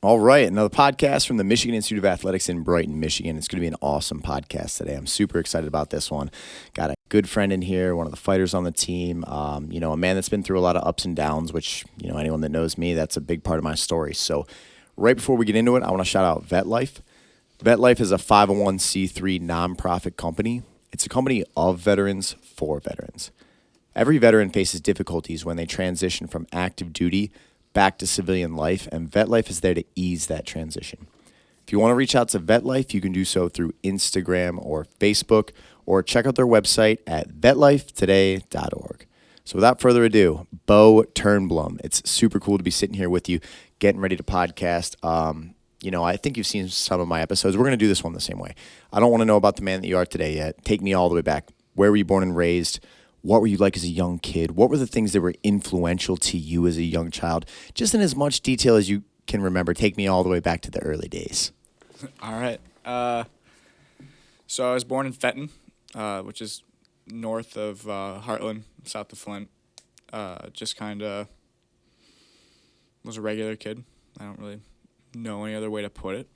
All right, another podcast from the Michigan Institute of Athletics in Brighton, Michigan. It's going to be an awesome podcast today. I'm super excited about this one. Got a good friend in here, one of the fighters on the team, a man that's been through a lot of ups and downs, which, anyone that knows me, that's a big part of my story. So right before we get into it, I want to shout out VetLife. VetLife is a 501c3 nonprofit company. It's a company of veterans for veterans. Every veteran faces difficulties when they transition from active duty back to civilian life, and VetLife is there to ease that transition. If you want to reach out to VetLife, you can do so through Instagram or Facebook, or check out their website at vetlifetoday.org. So without further ado, Beau Turnblom. It's super cool to be sitting here with you, getting ready to podcast. I think you've seen some of my episodes. We're going to do this one the same way. I don't want to know about the man that you are today yet. Take me all the way back. Where were you born and raised? What were you like as a young kid? What were the things that were influential to you as a young child? Just in as much detail as you can remember. Take me all the way back to the early days. All right. So I was born in Fenton, which is north of Heartland, south of Flint. Just kind of was a regular kid. I don't really know any other way to put it.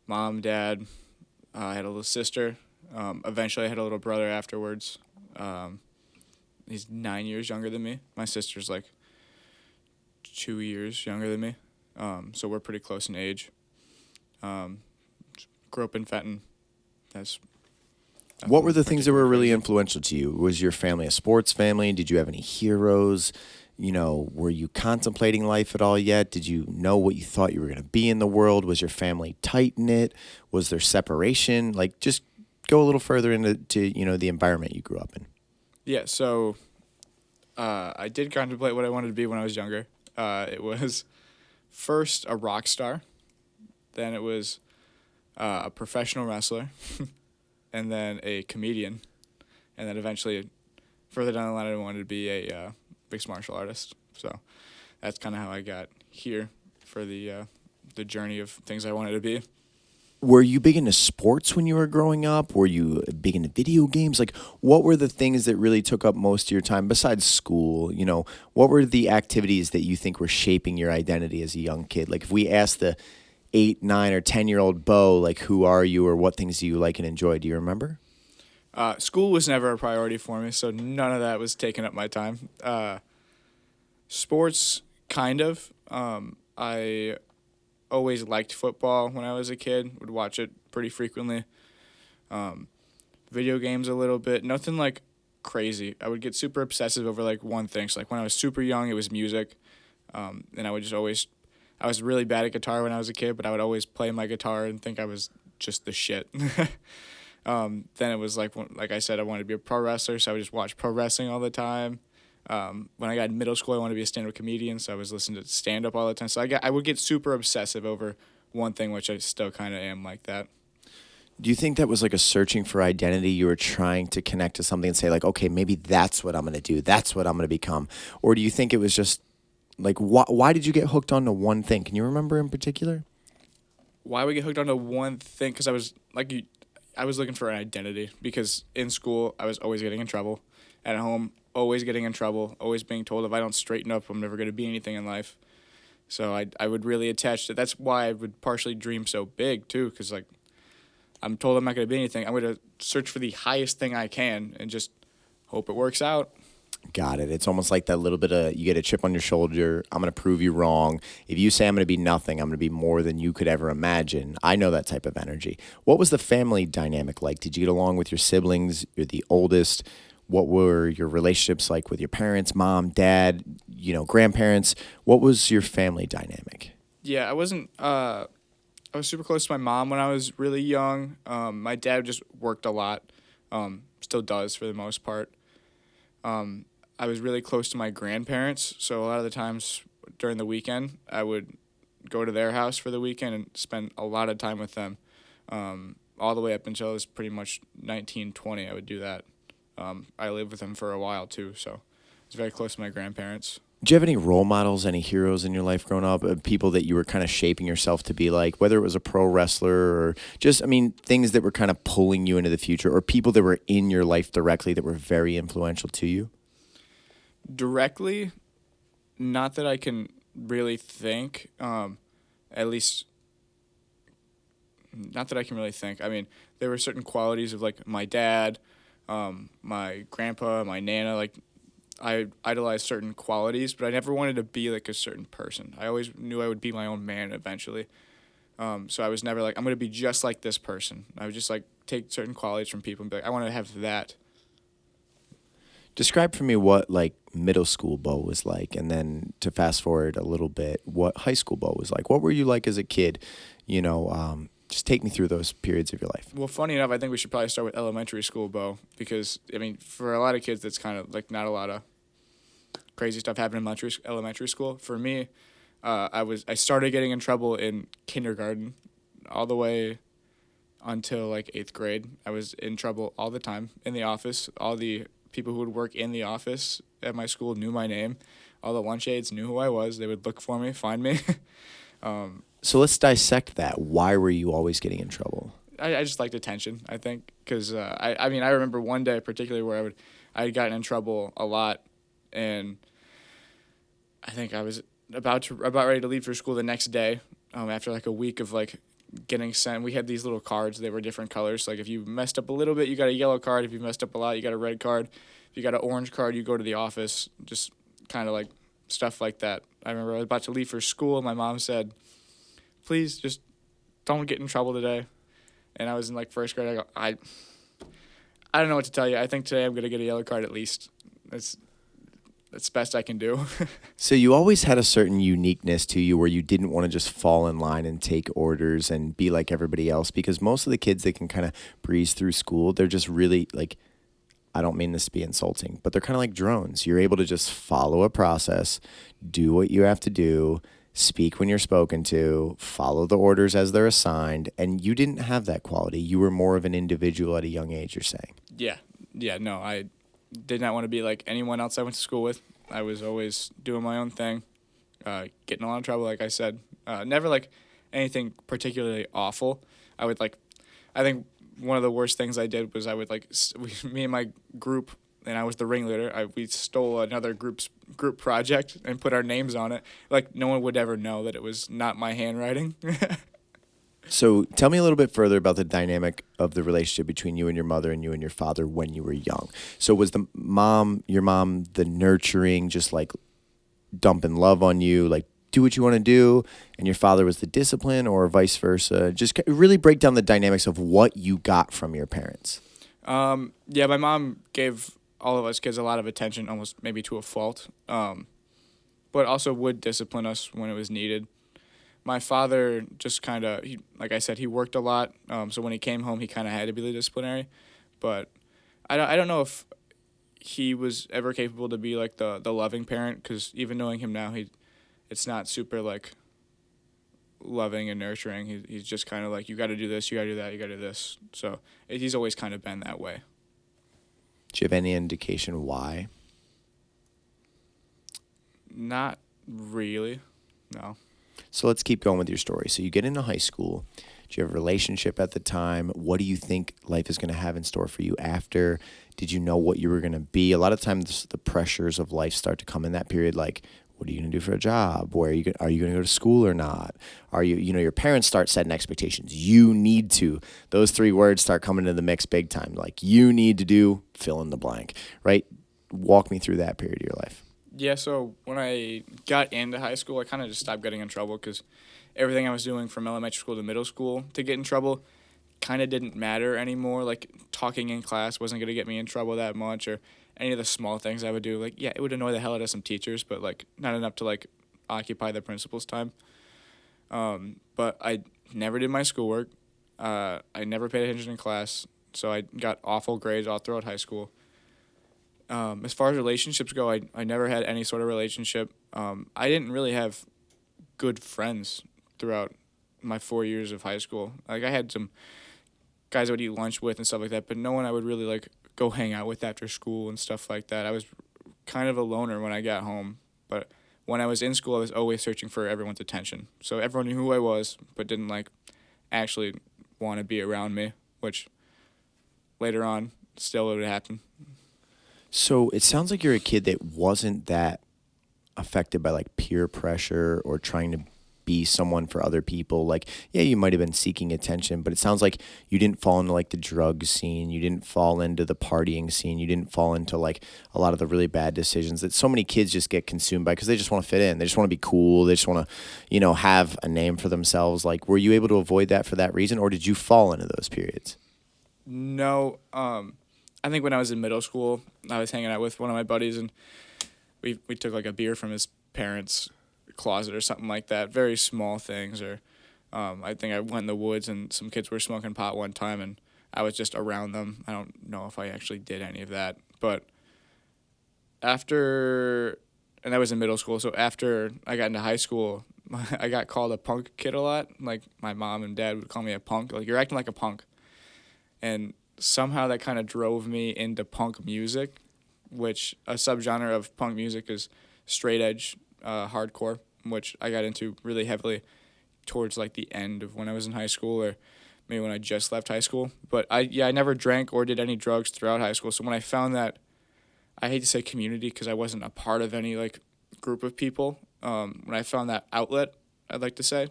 Mom, dad, I had a little sister. Eventually I had a little brother afterwards. He's 9 years younger than me. My sister's like 2 years younger than me. So we're pretty close in age. Grew up in Fenton. What were the things that were really influential to you? Was your family a sports family? Did you have any heroes? Were you contemplating life at all yet? Did you know what you thought you were going to be in the world? Was your family tight-knit? Was there separation? Just go a little further into the environment you grew up in. Yeah, so I did contemplate what I wanted to be when I was younger. It was first a rock star, then it was a professional wrestler, and then a comedian, and then eventually, further down the line, I wanted to be a mixed martial artist. So that's kind of how I got here for the journey of things I wanted to be. Were you big into sports when you were growing up? Were you big into video games? What were the things that really took up most of your time besides school? What were the activities that you think were shaping your identity as a young kid? If we asked the 8, 9, or 10-year-old Beau, who are you or what things do you like and enjoy? Do you remember? School was never a priority for me, so none of that was taking up my time. Sports, kind of. I always liked football when I was a kid, would watch it pretty frequently. Video games a little bit, nothing crazy. I would get super obsessive over one thing. So when I was super young, it was music. And I was really bad at guitar when I was a kid, but I would always play my guitar and think I was just the shit. Then it was like I said, I wanted to be a pro wrestler, so I would just watch pro wrestling all the time. When I got in middle school, I wanted to be a stand-up comedian, so I was listening to stand-up all the time. So I would get super obsessive over one thing, which I still kind of am like that. Do you think that was a searching for identity? You were trying to connect to something and say okay, maybe that's what I'm going to do. That's what I'm going to become. Or do you think it was just why did you get hooked onto one thing? Can you remember in particular? Why would I get hooked onto one thing? Because I was I was looking for an identity, because in school, I was always getting in trouble. At home, always getting in trouble, always being told if I don't straighten up, I'm never going to be anything in life. So I would really attach to. That's why I would partially dream so big, too, because, I'm told I'm not going to be anything. I'm going to search for the highest thing I can and just hope it works out. Got it. It's almost like that little bit of, you get a chip on your shoulder. I'm going to prove you wrong. If you say I'm going to be nothing, I'm going to be more than you could ever imagine. I know that type of energy. What was the family dynamic like? Did you get along with your siblings? You're the oldest. What were your relationships like with your parents, mom, dad, grandparents? What was your family dynamic? Yeah, I wasn't. I was super close to my mom when I was really young. My dad just worked a lot. Still does for the most part. I was really close to my grandparents, so a lot of the times during the weekend, I would go to their house for the weekend and spend a lot of time with them. All the way up until I was pretty much 19, 20, I would do that. I lived with them for a while, too, so I was very close to my grandparents. Do you have any role models, any heroes in your life growing up, people that you were kind of shaping yourself to be like, whether it was a pro wrestler or just, things that were kind of pulling you into the future, or people that were in your life directly that were very influential to you? Directly, not that I can really think, at least, not that I can really think. I mean, there were certain qualities of like my dad, my grandpa, my nana. Like, I idolized certain qualities, but I never wanted to be like a certain person. I always knew I would be my own man eventually. So I was never like, I'm going to be just like this person. I would just like take certain qualities from people and be like, I want to have that. Describe for me what like middle school Beau was like, and then to fast forward a little bit, what high school Beau was like. What were you like as a kid? Just take me through those periods of your life. Well, funny enough, I think we should probably start with elementary school, Beau, because, I mean, for a lot of kids, that's kind of like not a lot of crazy stuff happening in elementary school. For me, I started getting in trouble in kindergarten all the way until like 8th grade. I was in trouble all the time in the office. All the people who would work in the office at my school knew my name. All the lunch aides knew who I was. They would look for me, find me. So let's dissect that. Why were you always getting in trouble? I just liked attention, I think, because I mean, I remember one day particularly where I had gotten in trouble a lot, and I think I was about ready to leave for school the next day, after like a week of like getting sent. We had these little cards. They were different colors. Like if you messed up a little bit, you got a yellow card. If you messed up a lot, you got a red card. If you got an orange card, you go to the office. Just kind of like stuff like that. I remember I was about to leave for school. My mom said, please just don't get in trouble today. And I was in like first grade. I go, I don't know what to tell you. I think today I'm going to get a yellow card at least. That's best I can do. So you always had a certain uniqueness to you where you didn't want to just fall in line and take orders and be like everybody else, because most of the kids that can kind of breeze through school, they're just really like, I don't mean this to be insulting, but they're kind of like drones. You're able to just follow a process, do what you have to do, speak when you're spoken to, follow the orders as they're assigned, and you didn't have that quality. You were more of an individual at a young age, you're saying. Yeah, no, I did not want to be like anyone else I went to school with. I was always doing my own thing, getting in a lot of trouble, like I said. Never like anything particularly awful. I think one of the worst things I did was I would like, me and my group, and I was the ringleader, we stole another group project and put our names on it. Like no one would ever know that it was not my handwriting. So tell me a little bit further about the dynamic of the relationship between you and your mother and you and your father when you were young. So was your mom, the nurturing, just like dumping love on you, like do what you want to do, and your father was the discipline, or vice versa? Just really break down the dynamics of what you got from your parents. Yeah, my mom gave all of us kids a lot of attention, almost maybe to a fault, but also would discipline us when it was needed. My father just kind of, like I said, he worked a lot, so when he came home, he kind of had to be the disciplinary. But I don't know if he was ever capable to be like the loving parent, because even knowing him now, it's not super like loving and nurturing. He's just kind of like, you got to do this, you got to do that, you got to do this. So he's always kind of been that way. Do you have any indication why? Not really, no. So let's keep going with your story. So you get into high school. Do you have a relationship at the time? What do you think life is going to have in store for you after? Did you know what you were going to be? A lot of times the pressures of life start to come in that period, like, what are you going to do for a job? Where are you going to go to school or not? Are you, your parents start setting expectations. You need to. Those three words start coming into the mix big time. Like, you need to do fill in the blank, right? Walk me through that period of your life. Yeah, so when I got into high school, I kind of just stopped getting in trouble, because everything I was doing from elementary school to middle school to get in trouble kind of didn't matter anymore. Like, talking in class wasn't going to get me in trouble that much, or any of the small things I would do. Like, yeah, it would annoy the hell out of some teachers, but, like, not enough to, like, occupy the principal's time. But I never did my schoolwork. I never paid attention in class, so I got awful grades all throughout high school. As far as relationships go, I never had any sort of relationship. I didn't really have good friends throughout my 4 years of high school. Like, I had some guys I would eat lunch with and stuff like that, but no one I would really, like, go hang out with after school and stuff like that. I was kind of a loner when I got home, but when I was in school, I was always searching for everyone's attention. So everyone knew who I was, but didn't, like, actually want to be around me, which later on still would happen. So it sounds like you're a kid that wasn't that affected by like peer pressure or trying to be someone for other people? Like, yeah, you might have been seeking attention, but it sounds like you didn't fall into like the drug scene. You didn't fall into the partying scene. You didn't fall into like a lot of the really bad decisions that so many kids just get consumed by because they just want to fit in. They just want to be cool. They just want to, have a name for themselves. Like, were you able to avoid that for that reason, or did you fall into those periods? No, I think when I was in middle school, I was hanging out with one of my buddies, and we took like a beer from his parents' closet or something like that. Very small things. Or I think I went in the woods and some kids were smoking pot one time, and I was just around them. I don't know if I actually did any of that, but and that was in middle school. So after I got into high school, I got called a punk kid a lot. Like my mom and dad would call me a punk. Like, you're acting like a punk. And somehow that kind of drove me into punk music, which a subgenre of punk music is straight edge hardcore, which I got into really heavily towards like the end of when I was in high school, or maybe when I just left high school. But I never drank or did any drugs throughout high school. So when I found that, I hate to say community because I wasn't a part of any like group of people. When I found that outlet, I'd like to say,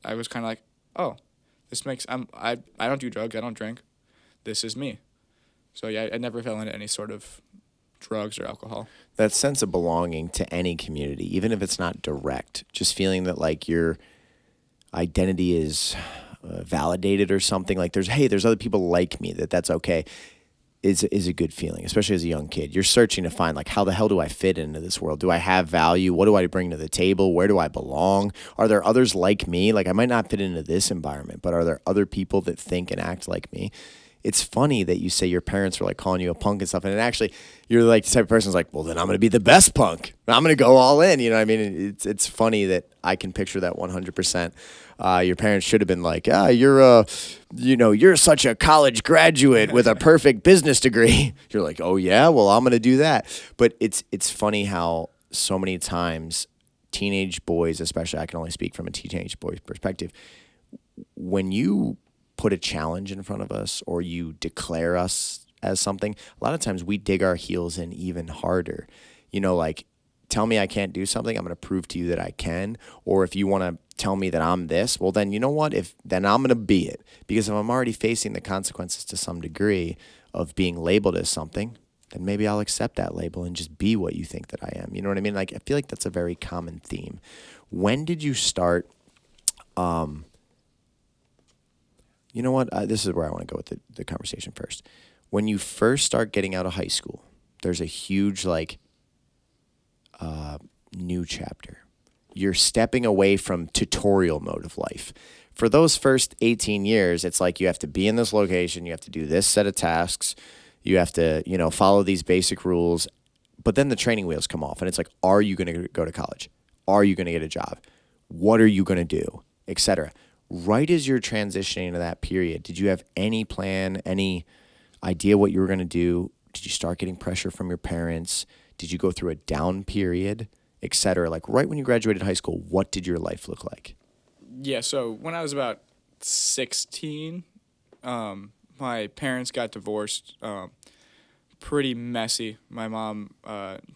I was kind of like, oh, this makes I don't do drugs, I don't drink. This is me. So yeah, I never fell into any sort of drugs or alcohol. That sense of belonging to any community, even if it's not direct, just feeling that like your identity is validated or something, like there's other people like me, that's okay, is a good feeling, especially as a young kid. You're searching to find like, how the hell do I fit into this world? Do I have value? What do I bring to the table? Where do I belong? Are there others like me? Like, I might not fit into this environment, but are there other people that think and act like me? It's funny that you say your parents were like calling you a punk and stuff, and actually you're like the type of person who's like, well, then I'm going to be the best punk. I'm going to go all in. You know what I mean? It's funny that I can picture that 100%. Your parents should have been like, you're such a college graduate with a perfect business degree. You're like, oh yeah, well, I'm going to do that. But it's funny how so many times teenage boys, especially, I can only speak from a teenage boy's perspective, when you put a challenge in front of us or you declare us as something, a lot of times we dig our heels in even harder. Like, tell me I can't do something, I'm going to prove to you that I can. Or if you want to tell me that I'm this, well, then you know what? Then I'm going to be it. Because if I'm already facing the consequences to some degree of being labeled as something, then maybe I'll accept that label and just be what you think that I am. You know what I mean? Like, I feel like that's a very common theme. When did you start... You know what? This is where I want to go with the conversation first. When you first start getting out of high school, there's a huge, new chapter. You're stepping away from tutorial mode of life. For those first 18 years, it's like you have to be in this location, you have to do this set of tasks, you have to, follow these basic rules. But then the training wheels come off, and it's like, are you going to go to college? Are you going to get a job? What are you going to do? Etc. Right as you're transitioning to that period, did you have any plan, any idea what you were going to do? Did you start getting pressure from your parents? Did you go through a down period, etc.? Like, right when you graduated high school, what did your life look like? Yeah, so when I was about 16, my parents got divorced. Pretty messy. My mom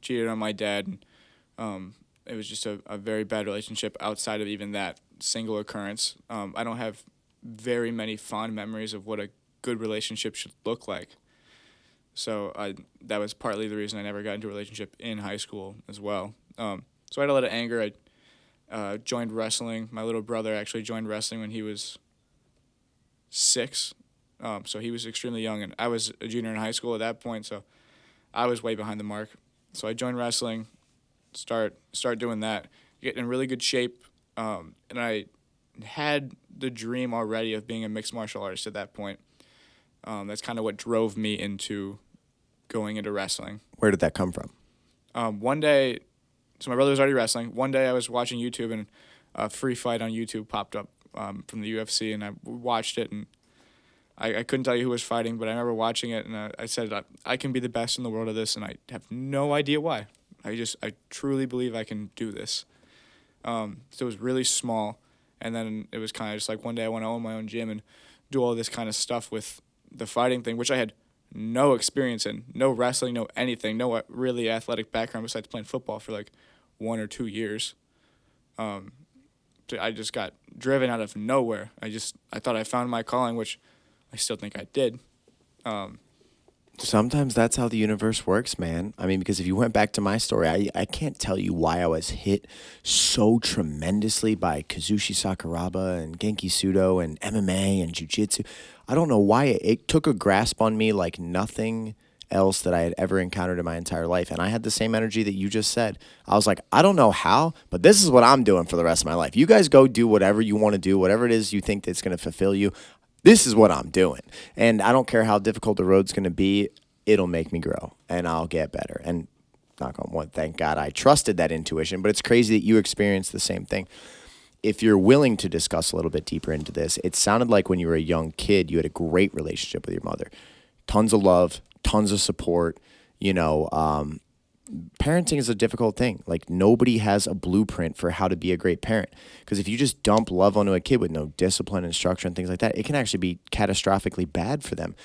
cheated on my dad. It was just a very bad relationship outside of even that single occurrence. I don't have very many fond memories of what a good relationship should look like. So that was partly the reason I never got into a relationship in high school as well. So I had a lot of anger. I joined wrestling. My little brother actually joined wrestling when he was 6. So he was extremely young, and I was a junior in high school at that point, so I was way behind the mark. So I joined wrestling, start doing that, get in really good shape, and I had the dream already of being a mixed martial artist at that point. That's kind of what drove me into going into wrestling. Where did that come from? One day, so my brother was already wrestling. One day I was watching YouTube, and a free fight on YouTube popped up from the UFC, and I watched it, and I couldn't tell you who was fighting, but I remember watching it, and I said, I can be the best in the world at this, and I have no idea why. I truly believe I can do this. So it was really small, and then it was kind of just like one day I want to own my own gym and do all this kind of stuff with the fighting thing, which I had no experience in, no wrestling, no anything, no really athletic background besides playing football for like 1 or 2 years. I just got driven out of nowhere. I thought I found my calling, which I still think I did. Sometimes that's how the universe works, man. I mean, because if you went back to my story, I can't tell you why I was hit so tremendously by Kazushi Sakuraba and Genki Sudo and MMA and Jiu Jitsu. I don't know why it took a grasp on me like nothing else that I had ever encountered in my entire life. And I had the same energy that you just said. I was like, I don't know how, but this is what I'm doing for the rest of my life. You guys go do whatever you want to do, whatever it is you think that's going to fulfill you. This is what I'm doing. And I don't care how difficult the road's going to be. It'll make me grow and I'll get better. And knock on wood, thank God I trusted that intuition. But it's crazy that you experienced the same thing. If you're willing to discuss a little bit deeper into this, it sounded like when you were a young kid, you had a great relationship with your mother. Tons of love, tons of support. Parenting is a difficult thing. Like, nobody has a blueprint for how to be a great parent. Because if you just dump love onto a kid with no discipline and structure and things like that, it can actually be catastrophically bad for them.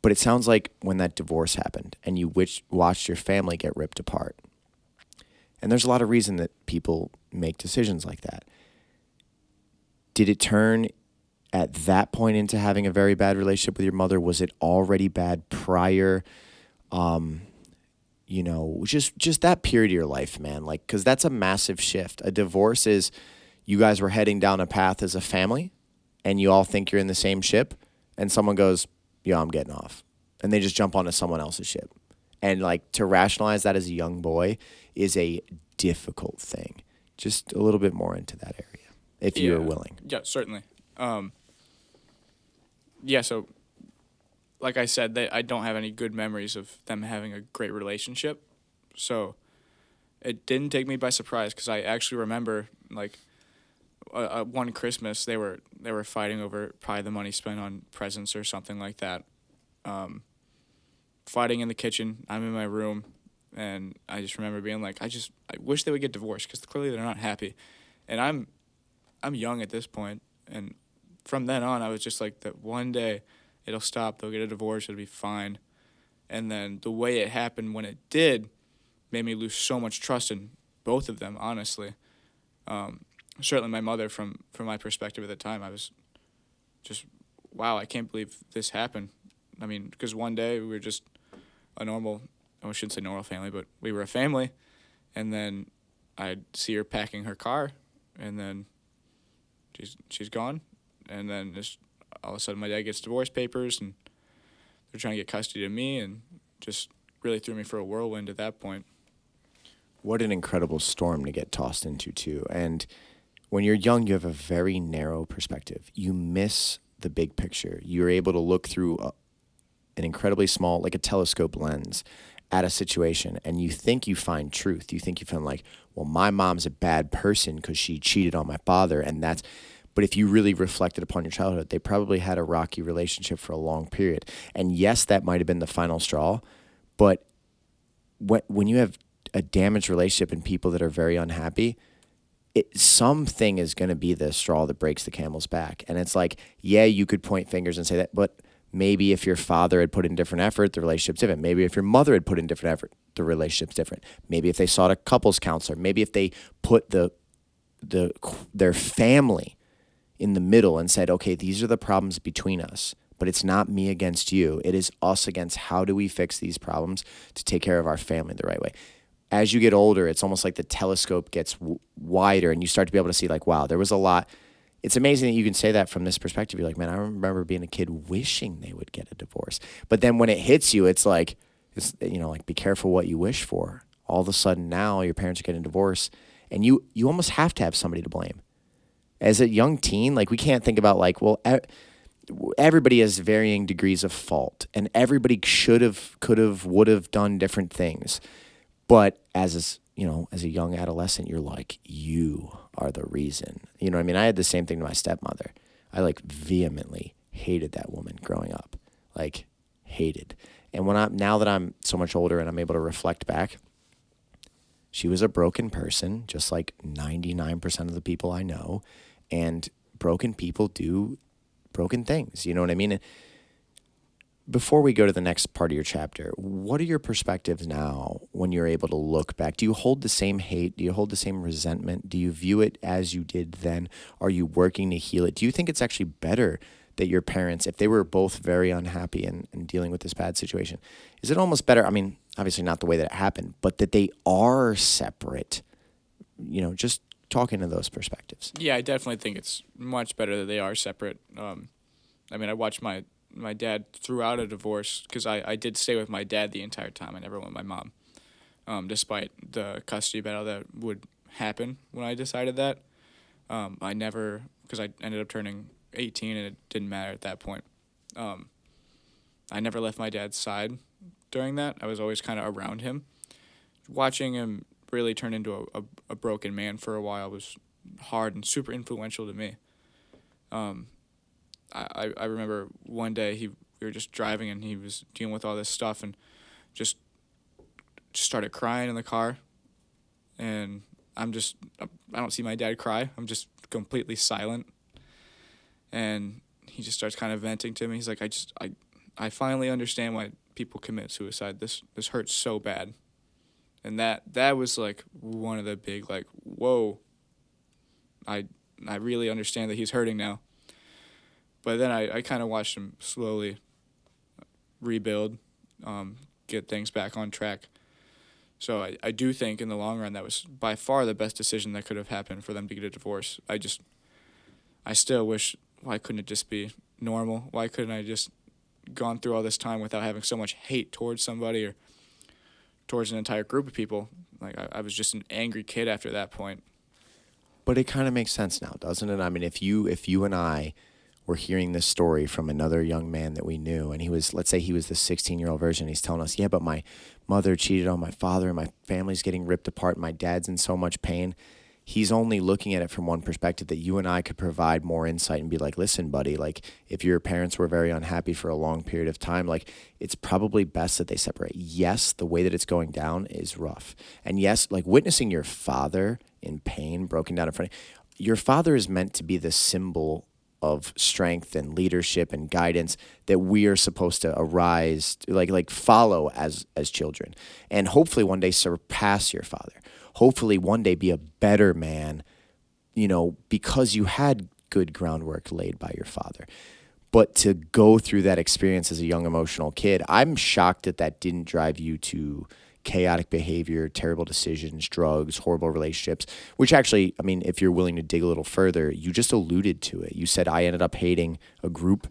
But it sounds like when that divorce happened and you watched your family get ripped apart. And there's a lot of reason that people make decisions like that. Did it turn at that point into having a very bad relationship with your mother? Was it already bad prior? Just that period of your life, man. Like, because that's a massive shift. A divorce is you guys were heading down a path as a family and you all think you're in the same ship and someone goes, yo, I'm getting off. And they just jump onto someone else's ship. And like, to rationalize that as a young boy is a difficult thing. Just a little bit more into that area, if you're willing. Yeah, certainly. So like I said, I don't have any good memories of them having a great relationship. So it didn't take me by surprise because I actually remember, like, one Christmas they were fighting over probably the money spent on presents or something like that. Fighting in the kitchen. I'm in my room, and I just remember being like, I wish they would get divorced because clearly they're not happy. And I'm young at this point, and from then on, I was just like, that one day it'll stop. They'll get a divorce. It'll be fine. And then the way it happened when it did made me lose so much trust in both of them, honestly. Certainly my mother, from my perspective at the time, I was just, wow, I can't believe this happened. I mean, because one day we were just a normal, I shouldn't say normal family, but we were a family. And then I'd see her packing her car, and then she's gone. And then just all of a sudden my dad gets divorce papers, and they're trying to get custody of me, and just really threw me for a whirlwind at that point. What an incredible storm to get tossed into, too. And when you're young, you have a very narrow perspective. You miss the big picture. You're able to look through an incredibly small, like a telescope lens, at a situation, and you think you find truth. You think you find, like, well, my mom's a bad person because she cheated on my father, and that's... But if you really reflected upon your childhood, they probably had a rocky relationship for a long period. And yes, that might have been the final straw, but when you have a damaged relationship and people that are very unhappy, something is going to be the straw that breaks the camel's back. And it's like, yeah, you could point fingers and say that, but maybe if your father had put in different effort, the relationship's different. Maybe if your mother had put in different effort, the relationship's different. Maybe if they sought a couples counselor. Maybe if they put their family in the middle and said, okay, these are the problems between us, but it's not me against you. It is us against how do we fix these problems to take care of our family the right way. As you get older, it's almost like the telescope gets wider and you start to be able to see, like, wow, there was a lot. It's amazing that you can say that from this perspective. You're like, man, I remember being a kid wishing they would get a divorce. But then when it hits you, it's like, be careful what you wish for. All of a sudden now your parents are getting divorced, and you almost have to have somebody to blame. As a young teen, like, we can't think about, like, well, everybody has varying degrees of fault, and everybody should have, could have, would have done different things. But as a young adolescent, you're like, you are the reason. You know what I mean? I had the same thing to my stepmother. I, like, vehemently hated that woman growing up. Like, hated. And now that I'm so much older and I'm able to reflect back, she was a broken person, just like 99% of the people I know. And broken people do broken things. You know what I mean? Before we go to the next part of your chapter, what are your perspectives now when you're able to look back? Do you hold the same hate? Do you hold the same resentment? Do you view it as you did then? Are you working to heal it? Do you think it's actually better that your parents, if they were both very unhappy and dealing with this bad situation, is it almost better? I mean, obviously not the way that it happened, but that they are separate, just talking to those perspectives. Yeah, I definitely think it's much better that they are separate. I watched my dad throughout a divorce because I did stay with my dad the entire time. I never went with my mom, despite the custody battle that would happen when I decided that. I never, because I ended up turning 18 and it didn't matter at that point. I never left my dad's side during that. I was always kind of around him. Watching him really turn into a broken man for a while was hard and super influential to me. I remember one day we were just driving and he was dealing with all this stuff and just started crying in the car. And I don't see my dad cry. I'm just completely silent. And he just starts kind of venting to me. He's like, I finally understand why people commit suicide. This hurts so bad. And that was like one of the big, like, whoa, I really understand that he's hurting now. But then I kind of watched him slowly rebuild, get things back on track. So I do think in the long run that was by far the best decision that could have happened for them to get a divorce. I still wish, why couldn't it just be normal? Why couldn't I just gone through all this time without having so much hate towards somebody or towards an entire group of people? Like I was just an angry kid after that point. But it kind of makes sense now, doesn't it? I mean, if you and I were hearing this story from another young man that we knew, and let's say he was the 16-year-old version, he's telling us, yeah, but my mother cheated on my father and my family's getting ripped apart, my dad's in so much pain. He's only looking at it from one perspective, that you and I could provide more insight and be like, listen, buddy, like if your parents were very unhappy for a long period of time, like it's probably best that they separate. Yes, the way that it's going down is rough. And yes, like witnessing your father in pain, broken down in front of you, your father is meant to be the symbol of strength and leadership and guidance that we are supposed to follow as children, and hopefully one day surpass your father. Hopefully one day be a better man, because you had good groundwork laid by your father. But to go through that experience as a young emotional kid, I'm shocked that didn't drive you to chaotic behavior, terrible decisions, drugs, horrible relationships, which actually, I mean, if you're willing to dig a little further, you just alluded to it. You said, I ended up hating a group,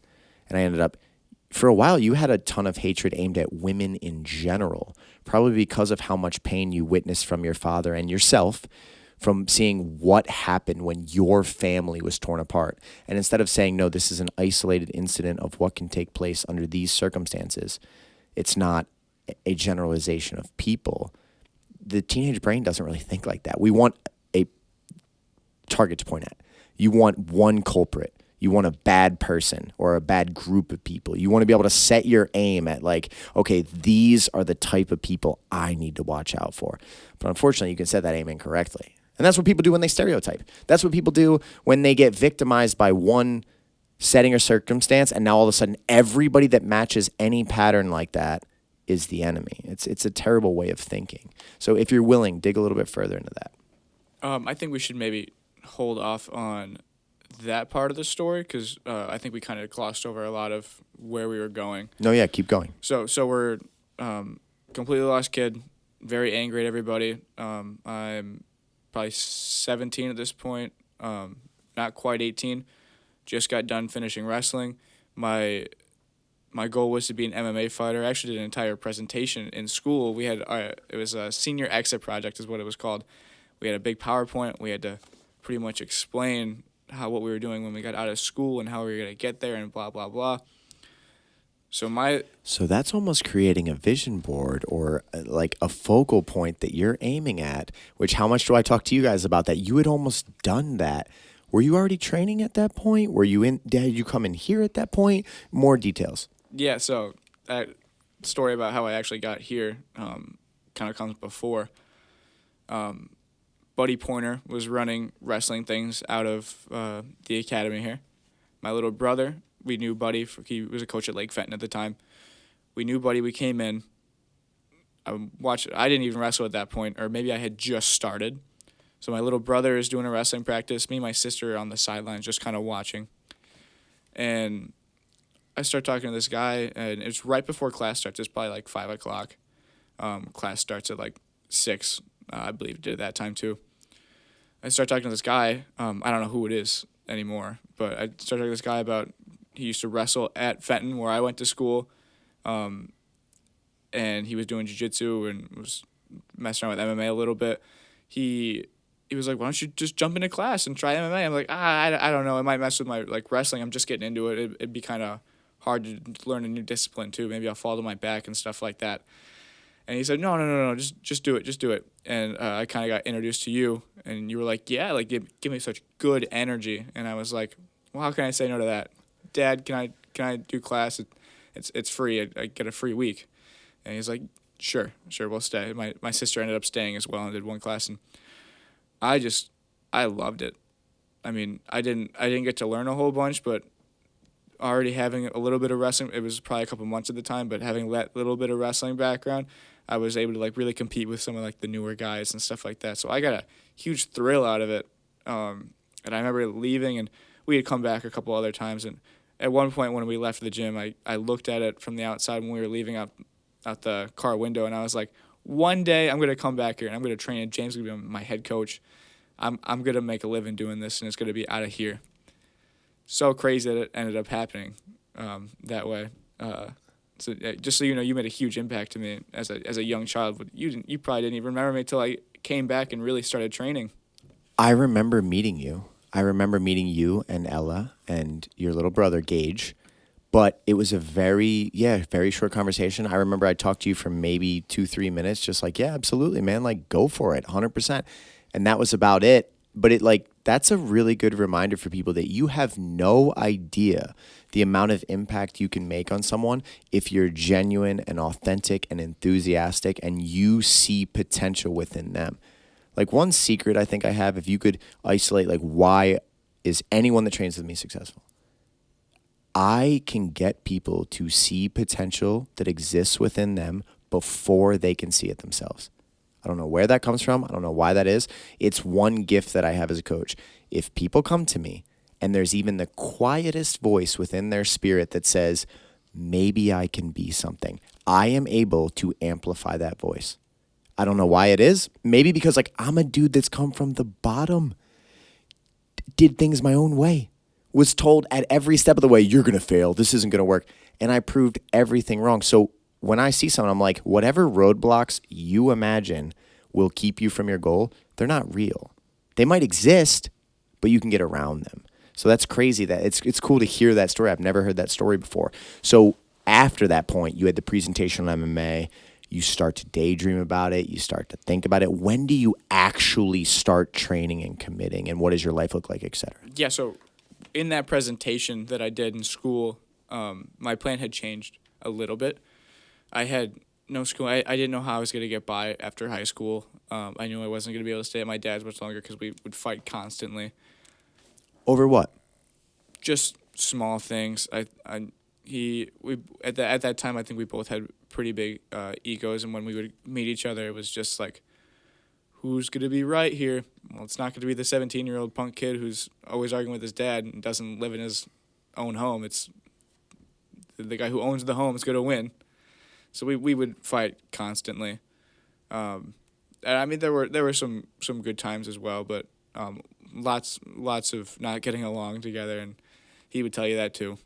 and for a while, you had a ton of hatred aimed at women in general, probably because of how much pain you witnessed from your father and yourself from seeing what happened when your family was torn apart. And instead of saying, no, this is an isolated incident of what can take place under these circumstances, it's not a generalization of people. The teenage brain doesn't really think like that. We want a target to point at. You want one culprit. You want a bad person or a bad group of people. You want to be able to set your aim at like, okay, these are the type of people I need to watch out for. But unfortunately, you can set that aim incorrectly. And that's what people do when they stereotype. That's what people do when they get victimized by one setting or circumstance, and now all of a sudden everybody that matches any pattern like that is the enemy. It's a terrible way of thinking. So if you're willing, dig a little bit further into that. I think we should maybe hold off on that part of the story because I think we kind of glossed over a lot of where we were going. No, yeah, keep going. So we're completely lost kid, very angry at everybody. I'm probably 17 at this point, not quite 18. Just got done finishing wrestling. My goal was to be an MMA fighter. I actually did an entire presentation in school. We had it was a senior exit project is what it was called. We had a big PowerPoint. We had to pretty much explain what we were doing when we got out of school and how we were going to get there and blah, blah, blah. So that's almost creating a vision board or like a focal point that you're aiming at, which how much do I talk to you guys about that? You had almost done that. Were you already training at that point? Did you come in here at that point? More details. Yeah, so that story about how I actually got here kind of comes before. Buddy Pointer was running wrestling things out of the academy here. My little brother, we knew Buddy. He was a coach at Lake Fenton at the time. we knew Buddy. We came in. I didn't even wrestle at that point, or maybe I had just started. So my little brother is doing a wrestling practice. Me and my sister are on the sidelines just kind of watching. And I start talking to this guy, and it's right before class starts. It's probably like 5 o'clock. Class starts at like 6, I believe it did at that time too. I start talking to this guy. I don't know who it is anymore, but I started talking to this guy about he used to wrestle at Fenton, where I went to school, and he was doing Jiu Jitsu and was messing around with MMA a little bit. He was like, "Why don't you just jump into class and try MMA?" I'm like, I don't know. It might mess with my like wrestling. I'm just getting into it. It'd be kind of hard to learn a new discipline too. Maybe I'll fall to my back and stuff like that. And he said, no, just do it. And I kind of got introduced to you, and you were like, yeah, like give me such good energy. And I was like, well, how can I say no to that? Dad, can I do class? It's free. I get a free week. And he's like, sure, we'll stay. My sister ended up staying as well and did one class, and I loved it. I mean, I didn't get to learn a whole bunch, but already having a little bit of wrestling, it was probably a couple months at the time, but having that little bit of wrestling background, I was able to like really compete with some of like the newer guys and stuff like that. So I got a huge thrill out of it. And I remember leaving, and we had come back a couple other times. And at one point when we left the gym, I looked at it from the outside when we were leaving out the car window, and I was like, one day I'm going to come back here and I'm going to train, and James is going to be my head coach. I'm going to make a living doing this, and it's going to be out of here. So crazy that it ended up happening that way. So just so you know, you made a huge impact to me as a young child. But you probably didn't even remember me until I came back and really started training. I remember meeting you. I remember meeting you and Ella and your little brother, Gage. But it was a very short conversation. I remember I talked to you for maybe 2-3 minutes, just like, yeah, absolutely, man. Like, go for it, 100%. And that was about it. But that's a really good reminder for people that you have no idea the amount of impact you can make on someone if you're genuine and authentic and enthusiastic and you see potential within them. Like, one secret I think I have, if you could isolate, like, why is anyone that trains with me successful? I can get people to see potential that exists within them before they can see it themselves. I don't know where that comes from. I don't know why that is. It's one gift that I have as a coach. If people come to me and there's even the quietest voice within their spirit that says, maybe I can be something, I am able to amplify that voice. I don't know why it is. Maybe because like I'm a dude that's come from the bottom, did things my own way, was told at every step of the way, you're going to fail, this isn't going to work. And I proved everything wrong. So when I see someone, I'm like, whatever roadblocks you imagine will keep you from your goal, they're not real. They might exist, but you can get around them. So that's crazy. That it's cool to hear that story. I've never heard that story before. So after that point, you had the presentation on MMA. You start to daydream about it. You start to think about it. When do you actually start training and committing, and what does your life look like, et cetera? Yeah, so in that presentation that I did in school, my plan had changed a little bit. I had no school. I didn't know how I was going to get by after high school. I knew I wasn't going to be able to stay at my dad's much longer because we would fight constantly. Over what? Just small things. At that time, I think we both had pretty big egos, and when we would meet each other, it was just like, who's going to be right here? Well, it's not going to be the 17-year-old punk kid who's always arguing with his dad and doesn't live in his own home. It's the guy who owns the home is going to win. So we would fight constantly. And I mean, there were some good times as well, but lots of not getting along together, and he would tell you that too.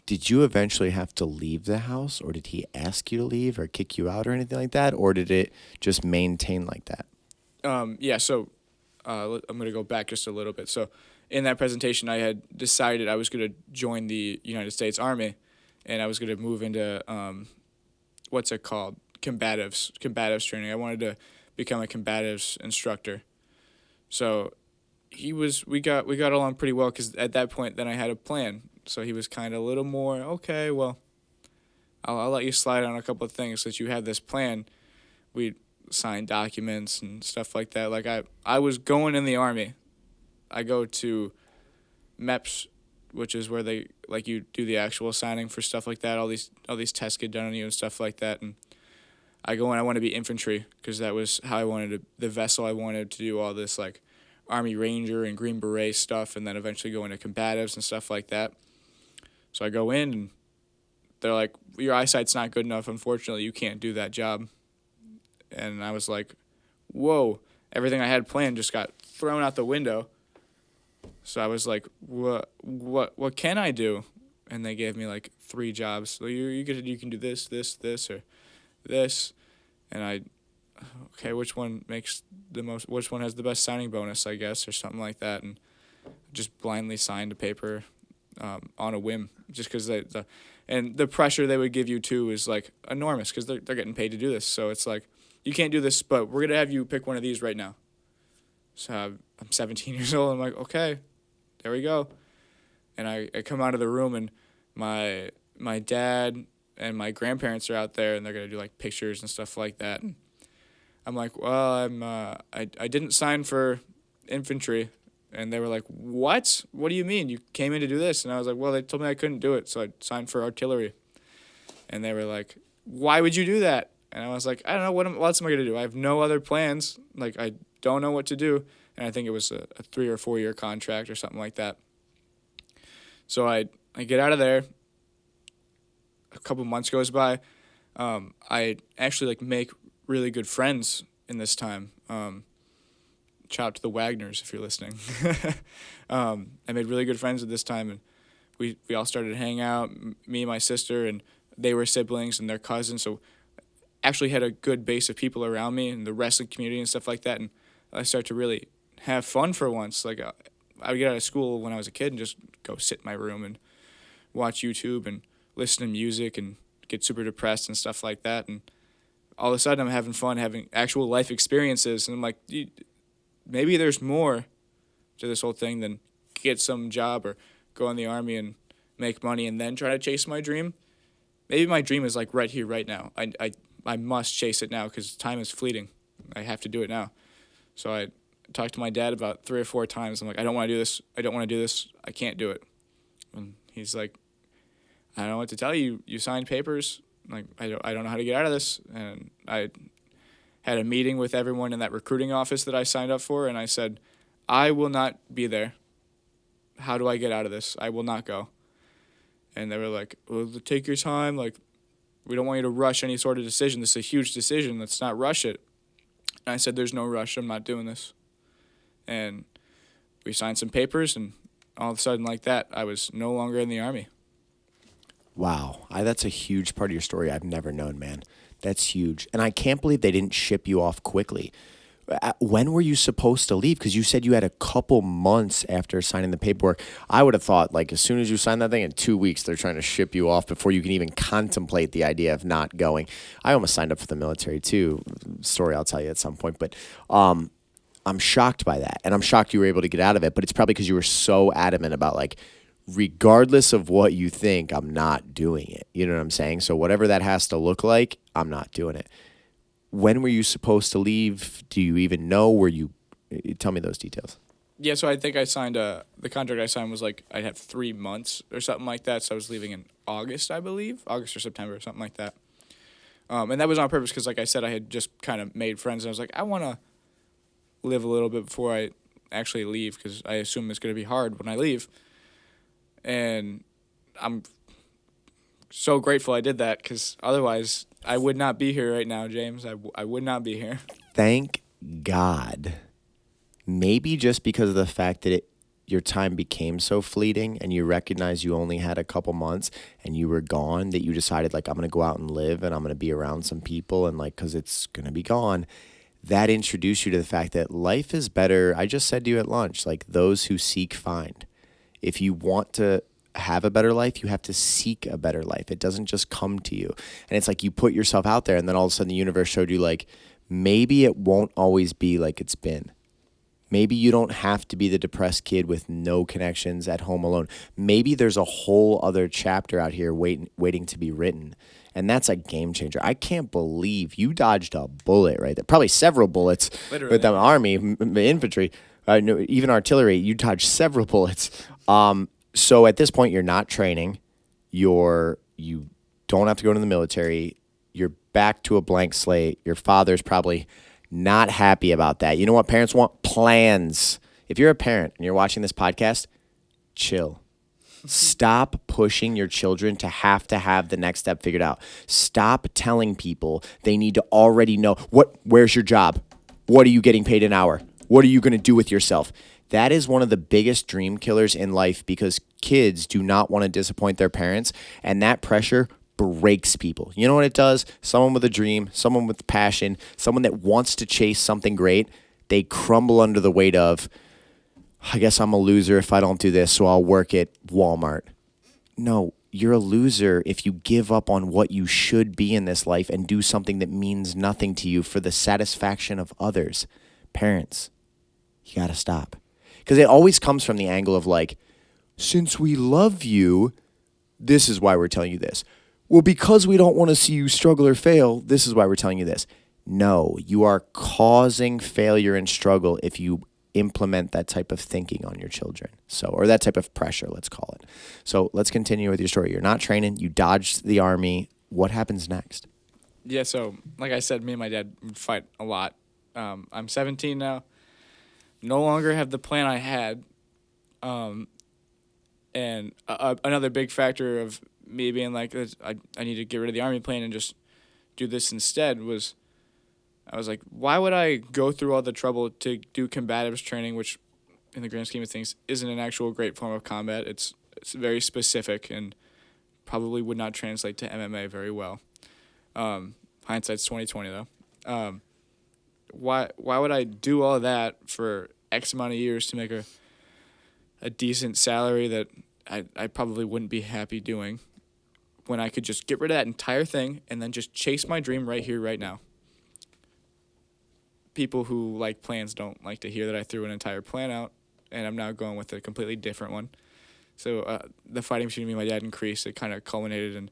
Did you eventually have to leave the house, or did he ask you to leave or kick you out or anything like that, or did it just maintain like that? So I'm going to go back just a little bit. So in that presentation, I had decided I was going to join the United States Army, and I was going to move into what's it called? Combatives training. I wanted to become a combatives instructor. So we got along pretty well, because at that point then I had a plan. So he was kind of a little more, okay, well, I'll let you slide on a couple of things since you had this plan. We'd sign documents and stuff like that. Like I was going in the Army. I go to MEPS which is where they like you do the actual signing for stuff like that. All these tests get done on you and stuff like that. And I go in. I want to be infantry because that was how I wanted the vessel I wanted to do all this like Army Ranger and Green Beret stuff, and then eventually go into combatives and stuff like that. So I go in, and they're like, your eyesight's not good enough. Unfortunately, you can't do that job. And I was like, whoa, everything I had planned just got thrown out the window. So I was like, what can I do? And they gave me like 3 jobs. So you can do this, or this. And okay, which one makes the most, which one has the best signing bonus, I guess, or something like that. And just blindly signed a paper on a whim, just because and the pressure they would give you too is like enormous because they're getting paid to do this. So it's like, you can't do this, but we're going to have you pick one of these right now. So I'm 17 years old. I'm like, okay, there we go. And I come out of the room, and my dad and my grandparents are out there, and they're going to do like pictures and stuff like that. And I'm like, well, I didn't sign for infantry. And they were like, what? What do you mean? You came in to do this? And I was like, well, they told me I couldn't do it, so I signed for artillery. And they were like, why would you do that? And I was like, I don't know, what else am I going to do? I have no other plans. Like, I don't know what to do. And I think it was a 3 or 4 year contract or something like that. So I get out of there. A couple months goes by. I actually like make really good friends in this time. Shout out to the Wagners if you're listening. I made really good friends at this time, and we all started to hang out, me and my sister, and they were siblings and their cousins, so actually had a good base of people around me and the wrestling community and stuff like that, and I started to really have fun for once. Like, I would get out of school when I was a kid and just go sit in my room and watch YouTube and listen to music and get super depressed and stuff like that, and all of a sudden I'm having fun, having actual life experiences, and I'm like, maybe there's more to this whole thing than get some job or go in the Army and make money and then try to chase my dream. Maybe my dream is like right here, right now. I must chase it now because time is fleeting. I have to do it now. So I talked to my dad about 3 or 4 times. I'm like, I don't want to do this. I don't want to do this. I can't do it. And he's like, I don't know what to tell you. You signed papers. Like, I don't know how to get out of this. And I had a meeting with everyone in that recruiting office that I signed up for, and I said, I will not be there. How do I get out of this? I will not go. And they were like, well, take your time. Like, we don't want you to rush any sort of decision. This is a huge decision. Let's not rush it. And I said, there's no rush. I'm not doing this. And we signed some papers, and all of a sudden, like that, I was no longer in the Army. Wow. That's a huge part of your story I've never known, man. That's huge. And I can't believe they didn't ship you off quickly. When were you supposed to leave? Because you said you had a couple months after signing the paperwork. I would have thought, like, as soon as you sign that thing, in 2 weeks, they're trying to ship you off before you can even contemplate the idea of not going. I almost signed up for the military, too. Story I'll tell you at some point. But I'm shocked by that. And I'm shocked you were able to get out of it. But it's probably because you were so adamant about, like, regardless of what you think, I'm not doing it. You know what I'm saying? So whatever that has to look like, I'm not doing it. When were you supposed to leave? Do you even know? Tell me those details. Yeah, so I think I signed the contract I signed was like I'd have 3 months or something like that. So I was leaving in August, I believe, August or September or something like that. And that was on purpose because, like I said, I had just kind of made friends, and I was like, I want to live a little bit before I actually leave because I assume it's going to be hard when I leave. And I'm so grateful I did that because otherwise I would not be here right now, James. I would not be here. Thank God. Maybe just because of the fact that your time became so fleeting and you recognize you only had a couple months and you were gone, that you decided, like, I'm going to go out and live and I'm going to be around some people, and, like, because it's going to be gone. That introduced you to the fact that life is better. I just said to you at lunch, like, those who seek find. If you want to have a better life, you have to seek a better life. It doesn't just come to you. And it's like you put yourself out there, and then all of a sudden the universe showed you, like, maybe it won't always be like it's been. Maybe you don't have to be the depressed kid with no connections at home alone. Maybe there's a whole other chapter out here waiting to be written. And that's a game changer. I can't believe you dodged a bullet right there. Probably several bullets. Literally. With the Army, infantry, even artillery. You dodged several bullets. So at this point, you're not training. You don't have to go to the military. You're back to a blank slate. Your father's probably not happy about that. You know what parents want? Plans. If you're a parent and you're watching this podcast, chill. Stop pushing your children to have the next step figured out. Stop telling people they need to already know where's your job? What are you getting paid an hour? What are you going to do with yourself? That is one of the biggest dream killers in life because kids do not want to disappoint their parents, and that pressure breaks people. You know what it does? Someone with a dream, someone with passion, someone that wants to chase something great, they crumble under the weight of, I guess I'm a loser if I don't do this, so I'll work at Walmart. No, you're a loser if you give up on what you should be in this life and do something that means nothing to you for the satisfaction of others. Parents, you got to stop. Because it always comes from the angle of like, since we love you, this is why we're telling you this. Well, because we don't want to see you struggle or fail, this is why we're telling you this. No, you are causing failure and struggle if you implement that type of thinking on your children. Or that type of pressure, let's call it. So let's continue with your story. You're not training. You dodged the army. What happens next? Yeah, so like I said, me and my dad would fight a lot. I'm 17 now. No longer have the plan I had. And another big factor of me being like, I need to get rid of the army plan and just do this instead was, I was like, why would I go through all the trouble to do combatives training, which in the grand scheme of things isn't an actual great form of combat. It's very specific and probably would not translate to MMA very well. Hindsight's 20/20 though. Why would I do all that for X amount of years to make a decent salary that I probably wouldn't be happy doing when I could just get rid of that entire thing and then just chase my dream right here, right now? People who like plans don't like to hear that I threw an entire plan out, and I'm now going with a completely different one. So the fighting between me and my dad increased. It kind of culminated in,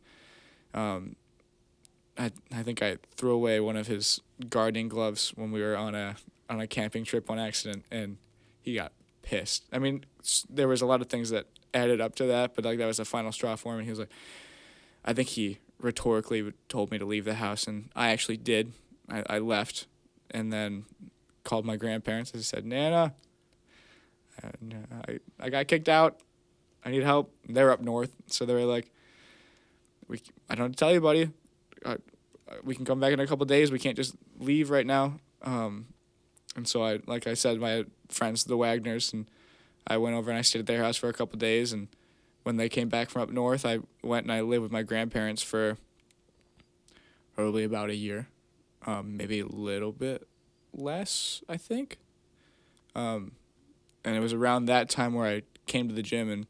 I think I threw away one of his gardening gloves when we were on a camping trip on accident, and he got pissed. I mean, there was a lot of things that added up to that, but like that was the final straw for him. And he was like, I think he rhetorically told me to leave the house, and I actually did. I left, and then called my grandparents and said, Nana, I got kicked out. I need help. They're up north, so they were like, I don't have to tell you, buddy. We can come back in a couple of days. We can't just leave right now. And so like I said, my friends, the Wagners, and I went over and I stayed at their house for a couple of days. And when they came back from up north, I went and I lived with my grandparents for probably about a year, maybe a little bit less, I think. And it was around that time where I came to the gym, and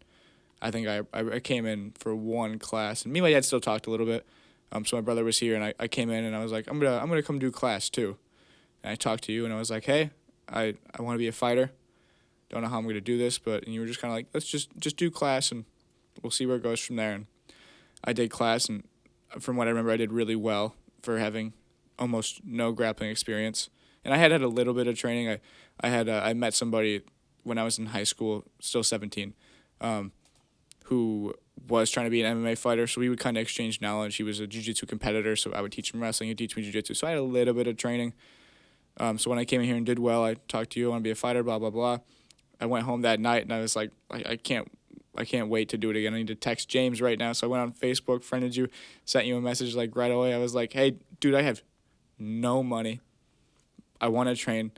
I think I came in for one class. And me and my dad still talked a little bit. So my brother was here, and I came in, and I was like, I'm gonna come do class too. And I talked to you, and I was like, hey, I want to be a fighter. Don't know how I'm going to do this, and you were just kind of like, let's just do class, and we'll see where it goes from there. And I did class, and from what I remember, I did really well for having almost no grappling experience. And I had a little bit of training. I met somebody when I was in high school, still 17, who was trying to be an MMA fighter, so we would kind of exchange knowledge. He was a Jiu Jitsu competitor, so I would teach him wrestling, he'd teach me Jiu Jitsu. So I had a little bit of training. So when I came in here and did well, I talked to you, I want to be a fighter, blah, blah, blah. I went home that night, and I was like, I can't wait to do it again. I need to text James right now. So I went on Facebook, friended you, sent you a message like right away. I was like, hey, dude, I have no money. I want to train.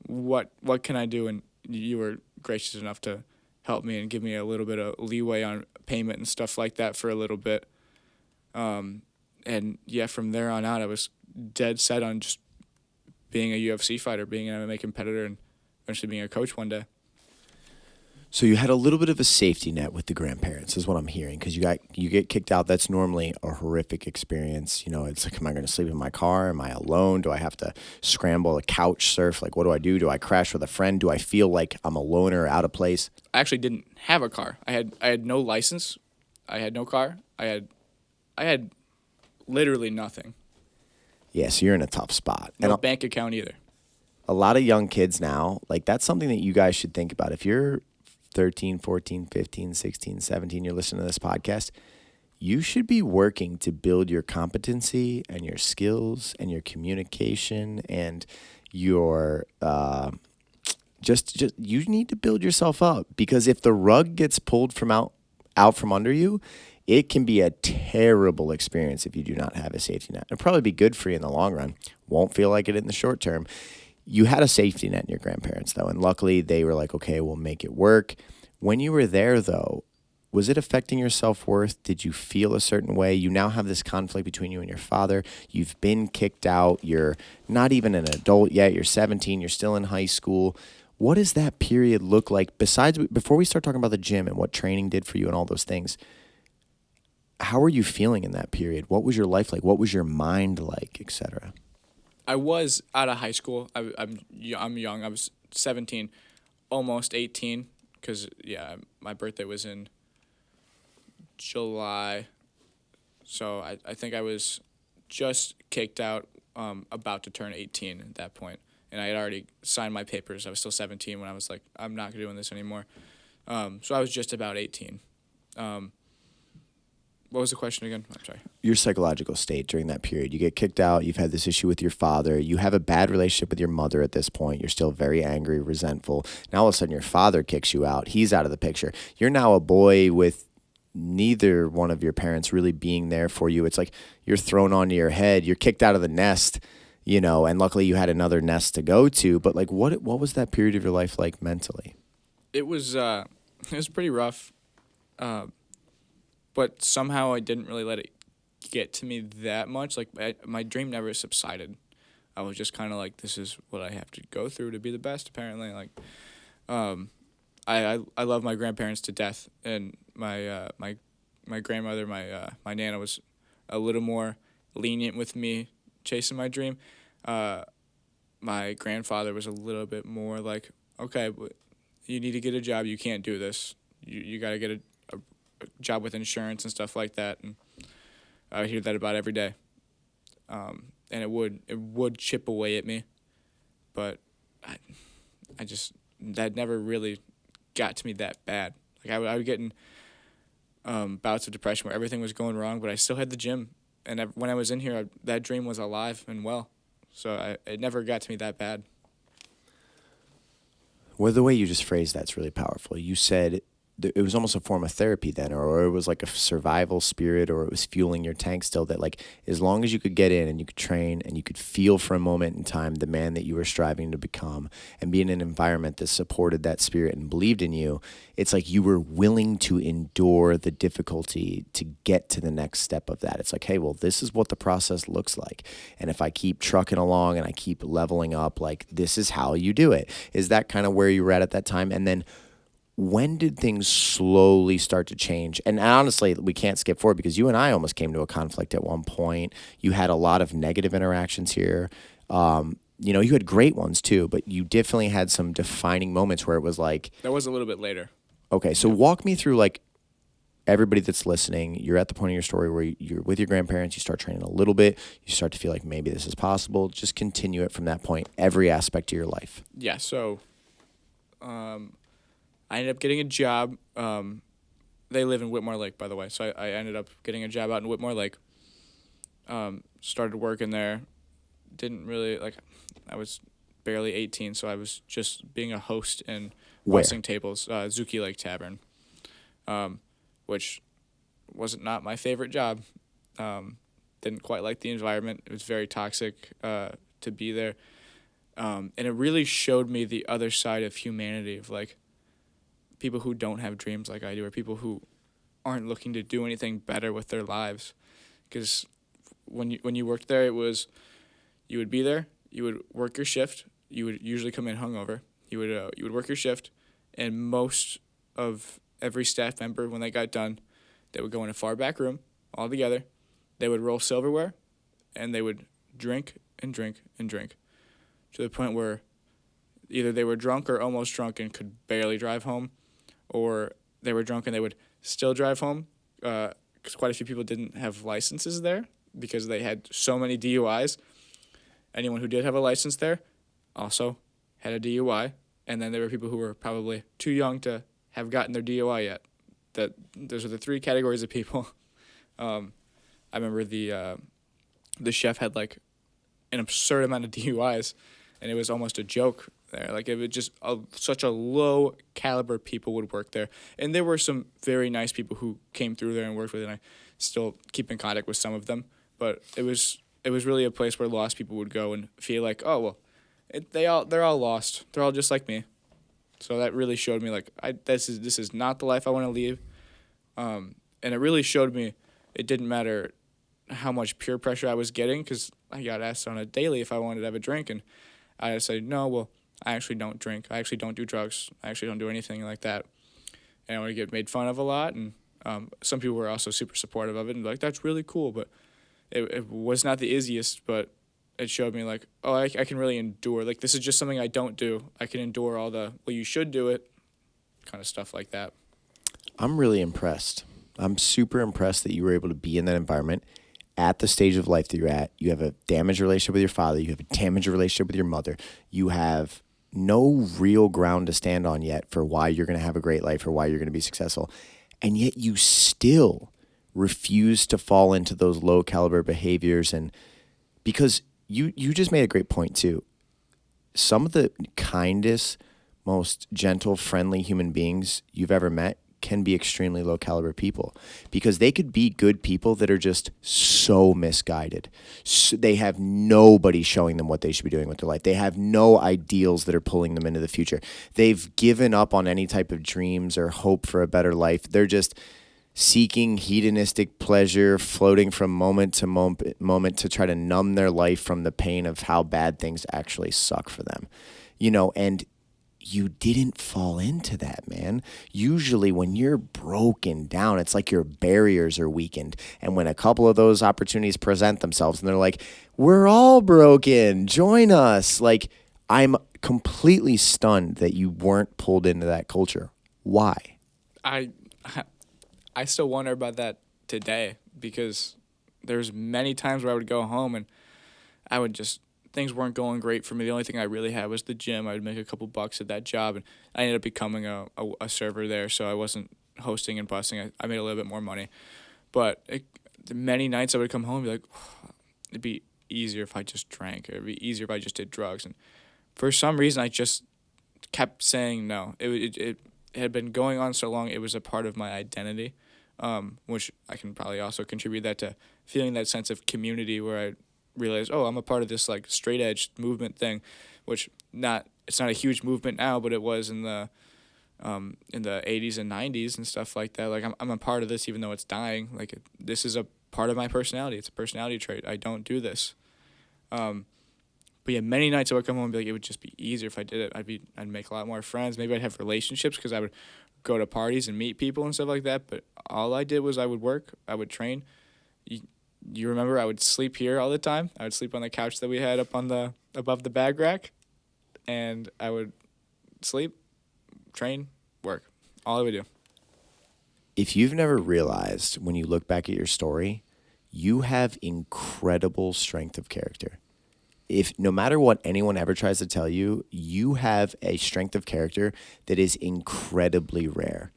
What can I do? And you were gracious enough to help me and give me a little bit of leeway on payment and stuff like that for a little bit. And yeah, from there on out, I was dead set on just being a UFC fighter, being an MMA competitor, and eventually being a coach one day. So you had a little bit of a safety net with the grandparents, is what I'm hearing, because you get kicked out. That's normally a horrific experience. You know, it's like, am I going to sleep in my car? Am I alone? Do I have to scramble a couch surf? Like, what do I do? Do I crash with a friend? Do I feel like I'm a loner or out of place? I actually didn't have a car. I had no license. I had no car. I had literally nothing. Yeah, so you're in a tough spot. No bank account either. A lot of young kids now, like, that's something that you guys should think about. If you're 13, 14, 15, 16, 17, you're listening to this podcast, you should be working to build your competency and your skills and your communication and your just you need to build yourself up, because if the rug gets pulled from out from under you, it can be a terrible experience if you do not have a safety net. It'll probably be good for you in the long run. Won't feel like it in the short term. You had a safety net in your grandparents, though, and luckily they were like, okay, we'll make it work. When you were there, though, was it affecting your self-worth? Did you feel a certain way? You now have this conflict between you and your father. You've been kicked out. You're not even an adult yet. You're 17. You're still in high school. What does that period look like? Before we start talking about the gym and what training did for you and all those things, how were you feeling in that period? What was your life like? What was your mind like, et cetera? I was out of high school. I'm young. I was 17, almost 18, because, my birthday was in July. So I think I was just kicked out, about to turn 18 at that point. And I had already signed my papers. I was still 17 when I was like, I'm not doing this anymore. So I was just about 18. What was the question again? I'm sorry. Your psychological state during that period. You get kicked out. You've had this issue with your father. You have a bad relationship with your mother at this point. You're still very angry, resentful. Now all of a sudden your father kicks you out. He's out of the picture. You're now a boy with neither one of your parents really being there for you. It's like you're thrown onto your head. You're kicked out of the nest, and luckily you had another nest to go to. But what was that period of your life like mentally? It was pretty rough. But somehow I didn't really let it get to me that much. Like, my dream never subsided. I was just kind of like, this is what I have to go through to be the best, apparently. Like, I love my grandparents to death, and my grandmother, my Nana, was a little more lenient with me chasing my dream. My grandfather was a little bit more like, okay, but you need to get a job. You can't do this. You got to get a job with insurance and stuff like that, and I would hear that about every day. And it would chip away at me, but I just, that never really got to me that bad. Like, I would get in bouts of depression where everything was going wrong, but I still had the gym, and when I was in here, that dream was alive and well, so it never got to me that bad. Well, the way you just phrased that's really powerful. You said it was almost a form of therapy then, or it was like a survival spirit, or it was fueling your tank still, that like as long as you could get in and you could train and you could feel for a moment in time the man that you were striving to become and be in an environment that supported that spirit and believed in you, it's like you were willing to endure the difficulty to get to the next step of that. It's like, hey, well, this is what the process looks like. And if I keep trucking along and I keep leveling up, like this is how you do it. Is that kind of where you were at that time? And then when did things slowly start to change? And honestly, we can't skip forward because you and I almost came to a conflict at one point. You had a lot of negative interactions here. You had great ones too, but you definitely had some defining moments where it was like... That was a little bit later. Okay, so walk me through, like, everybody that's listening, you're at the point of your story where you're with your grandparents, you start training a little bit, you start to feel like maybe this is possible. Just continue it from that point, every aspect of your life. Yeah, so... I ended up getting a job. They live in Whitmore Lake, by the way. So I ended up getting a job out in Whitmore Lake. Started working there. Didn't really, I was barely 18, so I was just being a host and bussing tables, Zuki Lake Tavern, which wasn't not my favorite job. Didn't quite like the environment. It was very toxic to be there. And it really showed me the other side of humanity, of people who don't have dreams like I do, or people who aren't looking to do anything better with their lives. Because when you worked there, it was, you would be there, you would work your shift, you would usually come in hungover, you would work your shift, and most of every staff member, when they got done, they would go in a far back room all together, they would roll silverware, and they would drink and drink and drink, to the point where either they were drunk or almost drunk and could barely drive home, or they were drunk and they would still drive home, because quite a few people didn't have licenses there because they had so many DUIs. Anyone who did have a license there also had a DUI, and then there were people who were probably too young to have gotten their DUI yet. That those are the three categories of people. I remember the chef had like an absurd amount of DUIs, and it was almost a joke there. Like, it was just such a low caliber people would work there, and there were some very nice people who came through there and worked with it, and I still keep in contact with some of them. But it was really a place where lost people would go and feel like, oh well, they're all lost. They're all just like me. So that really showed me like this is not the life I want to lead. And it really showed me it didn't matter how much peer pressure I was getting, because I got asked on a daily if I wanted to have a drink, and I said, no, well, I actually don't drink. I actually don't do drugs. I actually don't do anything like that. And I would get made fun of a lot, and some people were also super supportive of it and like, that's really cool. But it was not the easiest, but it showed me like, oh, I can really endure. Like, this is just something I don't do. I can endure all the, well, you should do it, kind of stuff like that. I'm really impressed. I'm super impressed that you were able to be in that environment at the stage of life that you're at. You have a damaged relationship with your father. You have a damaged relationship with your mother. You have no real ground to stand on yet for why you're going to have a great life or why you're going to be successful. And yet you still refuse to fall into those low caliber behaviors. And because you just made a great point too. Some of the kindest, most gentle, friendly human beings you've ever met can be extremely low caliber people, because they could be good people that are just so misguided. So they have nobody showing them what they should be doing with their life. They have no ideals that are pulling them into the future. They've given up on any type of dreams or hope for a better life. They're just seeking hedonistic pleasure, floating from moment to moment to try to numb their life from the pain of how bad things actually suck for them. And you didn't fall into that, man. Usually when you're broken down, it's like your barriers are weakened. And when a couple of those opportunities present themselves and they're like, we're all broken, join us. Like, I'm completely stunned that you weren't pulled into that culture. Why? I still wonder about that today, because there's many times where I would go home and I would just, things weren't going great for me. The only thing I really had was the gym. I would make a couple bucks at that job, and I ended up becoming a server there, so I wasn't hosting and busing. I made a little bit more money. But many nights I would come home and be like, oh, it'd be easier if I just drank. It'd be easier if I just did drugs. And for some reason, I just kept saying no. It had been going on so long, it was a part of my identity, which I can probably also contribute that to feeling that sense of community where I realized, oh, I'm a part of this like straight edge movement thing, which it's not a huge movement now, but it was in the 80s and 90s and stuff like that. Like, I'm a part of this, even though it's dying. Like, this is a part of my personality. It's a personality trait. I don't do this. But yeah, many nights I would come home and be like, it would just be easier if I did it. I'd make a lot more friends. Maybe I'd have relationships because I would go to parties and meet people and stuff like that. But all I did was I would work, I would train. You remember I would sleep here all the time. I would sleep on the couch that we had up on above the bag rack, and I would sleep, train, work. All I would do. If you've never realized, when you look back at your story, you have incredible strength of character. If no matter what anyone ever tries to tell you, you have a strength of character that is incredibly rare.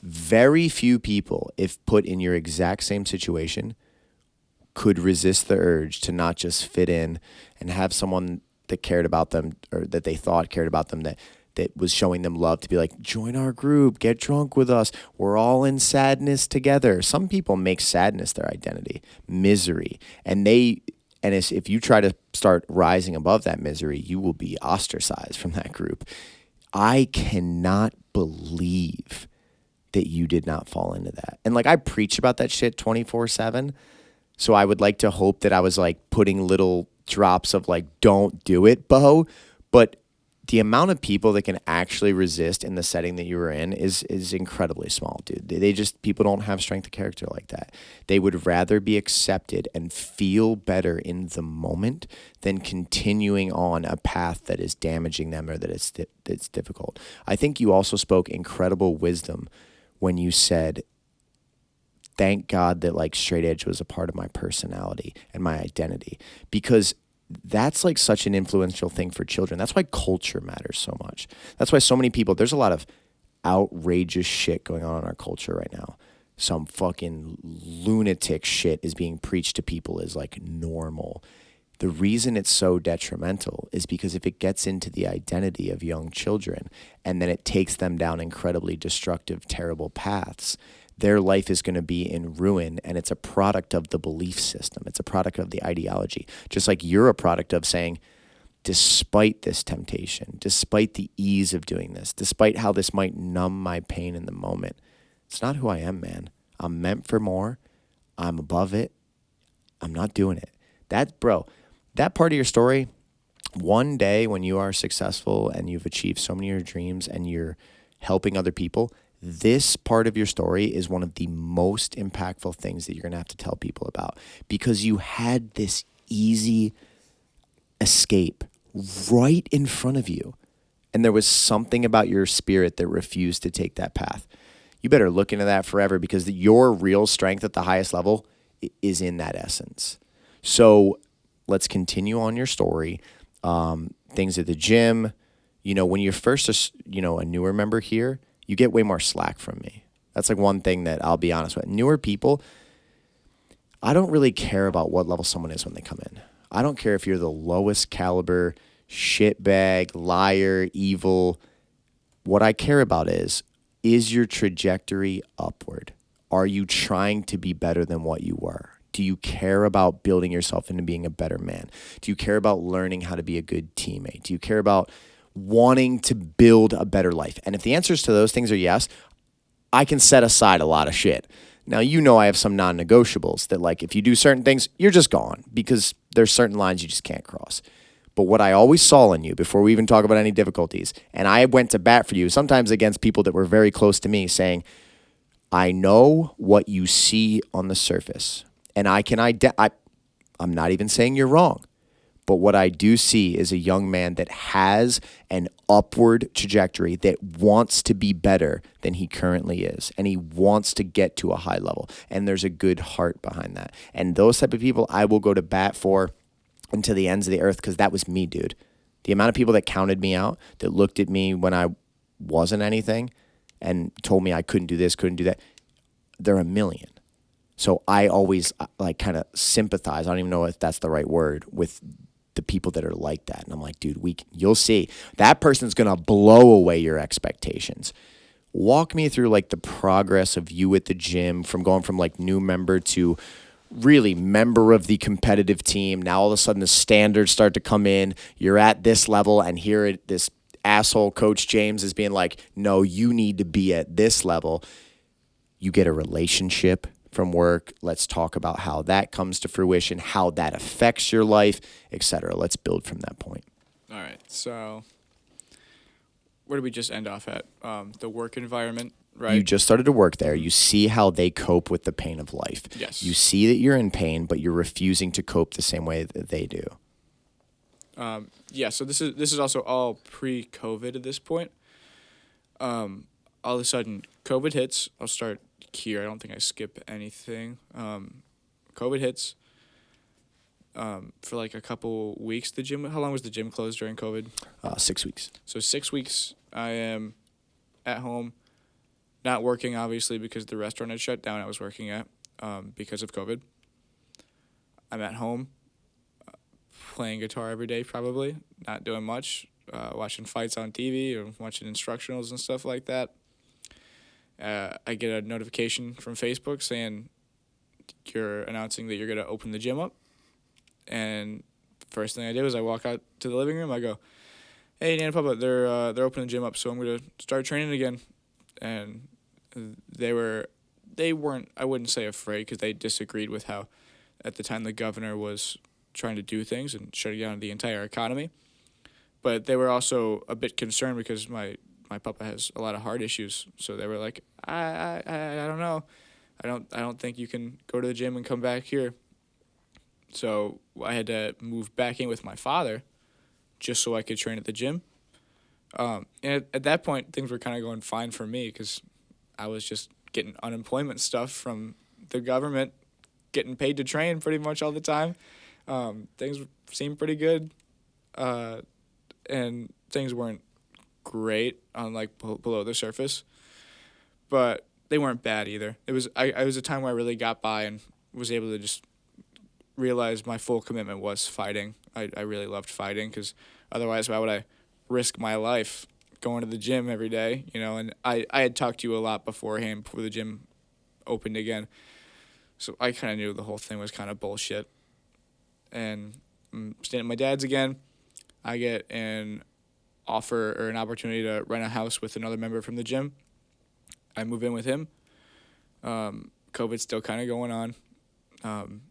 Very few people, if put in your exact same situation, could resist the urge to not just fit in and have someone that cared about them, or that they thought cared about them, that was showing them love, to be like, join our group, get drunk with us. We're all in sadness together. Some people make sadness their identity, misery. And if you try to start rising above that misery, you will be ostracized from that group. I cannot believe that you did not fall into that. And like, I preach about that shit 24/7. So I would like to hope that I was like putting little drops of like, don't do it, Beau. But the amount of people that can actually resist in the setting that you were in is incredibly small, dude. People don't have strength of character like that. They would rather be accepted and feel better in the moment than continuing on a path that is damaging them or that's difficult. I think you also spoke incredible wisdom when you said, thank God that like straight edge was a part of my personality and my identity, because that's like such an influential thing for children. That's why culture matters so much. That's why so many people, there's a lot of outrageous shit going on in our culture right now. Some fucking lunatic shit is being preached to people as like normal. The reason it's so detrimental is because if it gets into the identity of young children and then it takes them down incredibly destructive, terrible paths, their life is going to be in ruin, and it's a product of the belief system. It's a product of the ideology. Just like you're a product of saying, despite this temptation, despite the ease of doing this, despite how this might numb my pain in the moment, it's not who I am, man. I'm meant for more. I'm above it. I'm not doing it. That part of your story, one day when you are successful and you've achieved so many of your dreams and you're helping other people, this part of your story is one of the most impactful things that you're going to have to tell people about, because you had this easy escape right in front of you. And there was something about your spirit that refused to take that path. You better look into that forever, because your real strength at the highest level is in that essence. So let's continue on your story. Things at the gym, when you're first, a newer member here, you get way more slack from me. That's like one thing that I'll be honest with. Newer people, I don't really care about what level someone is when they come in. I don't care if you're the lowest caliber, shitbag, liar, evil. What I care about is your trajectory upward? Are you trying to be better than what you were? Do you care about building yourself into being a better man? Do you care about learning how to be a good teammate? Do you care about wanting to build a better life? And if the answers to those things are yes, I can set aside a lot of shit. Now, I have some non-negotiables that, like, if you do certain things, you're just gone, because there's certain lines you just can't cross. But what I always saw in you before we even talk about any difficulties, and I went to bat for you, sometimes against people that were very close to me, saying, I know what you see on the surface, and I'm not even saying you're wrong. But what I do see is a young man that has an upward trajectory, that wants to be better than he currently is. And he wants to get to a high level. And there's a good heart behind that. And those type of people I will go to bat for until the ends of the earth, because that was me, dude. The amount of people that counted me out, that looked at me when I wasn't anything and told me I couldn't do this, couldn't do that, they're a million. So I always kind of sympathize, I don't even know if that's the right word, with the people that are like that. And I'm like, dude, you'll see. That person's going to blow away your expectations. Walk me through like the progress of you at the gym, from going from like new member to really member of the competitive team. Now all of a sudden the standards start to come in. You're at this level, and here this asshole Coach James is being like, no, you need to be at this level. You get a relationship from work. Let's talk about how that comes to fruition, how that affects your life, etc. Let's build from that point. All right. So where did we just end off at? The work environment, right? You just started to work there. You see how they cope with the pain of life. Yes. You see that you're in pain, but you're refusing to cope the same way that they do. So this is also all pre-COVID at this point. All of a sudden, COVID hits. I'll start here. I don't think I skip anything. COVID hits. For like a couple weeks, how long was the gym closed during COVID? 6 weeks. So 6 weeks I am at home, not working, obviously, because the restaurant had shut down I was working at because of COVID. I'm at home playing guitar every day, probably, not doing much, watching fights on TV or watching instructionals and stuff like that. I get a notification from Facebook saying you're announcing that you're going to open the gym up. And first thing I did was I walk out to the living room. I go, hey, Nana, Papa, they're opening the gym up, so I'm going to start training again. And they weren't, I wouldn't say afraid, because they disagreed with how at the time the governor was trying to do things and shutting down the entire economy. But they were also a bit concerned because my papa has a lot of heart issues, so they were like, I don't know, I don't think you can go to the gym and come back here. So I had to move back in with my father, just so I could train at the gym. And at that point, things were kind of going fine for me, because I was just getting unemployment stuff from the government, getting paid to train pretty much all the time. Things seemed pretty good, and things weren't great on like below the surface. but they weren't bad either. It was a time where I really got by and was able to just realize my full commitment was fighting. I really loved fighting, because otherwise why would I risk my life going to the gym every day, and I had talked to you a lot beforehand before the gym opened again. So I kind of knew the whole thing was kind of bullshit. And I'm staying at my dad's again. I get an offer or an opportunity to rent a house with another member from the gym. I move in with him. COVID's still kind of going on.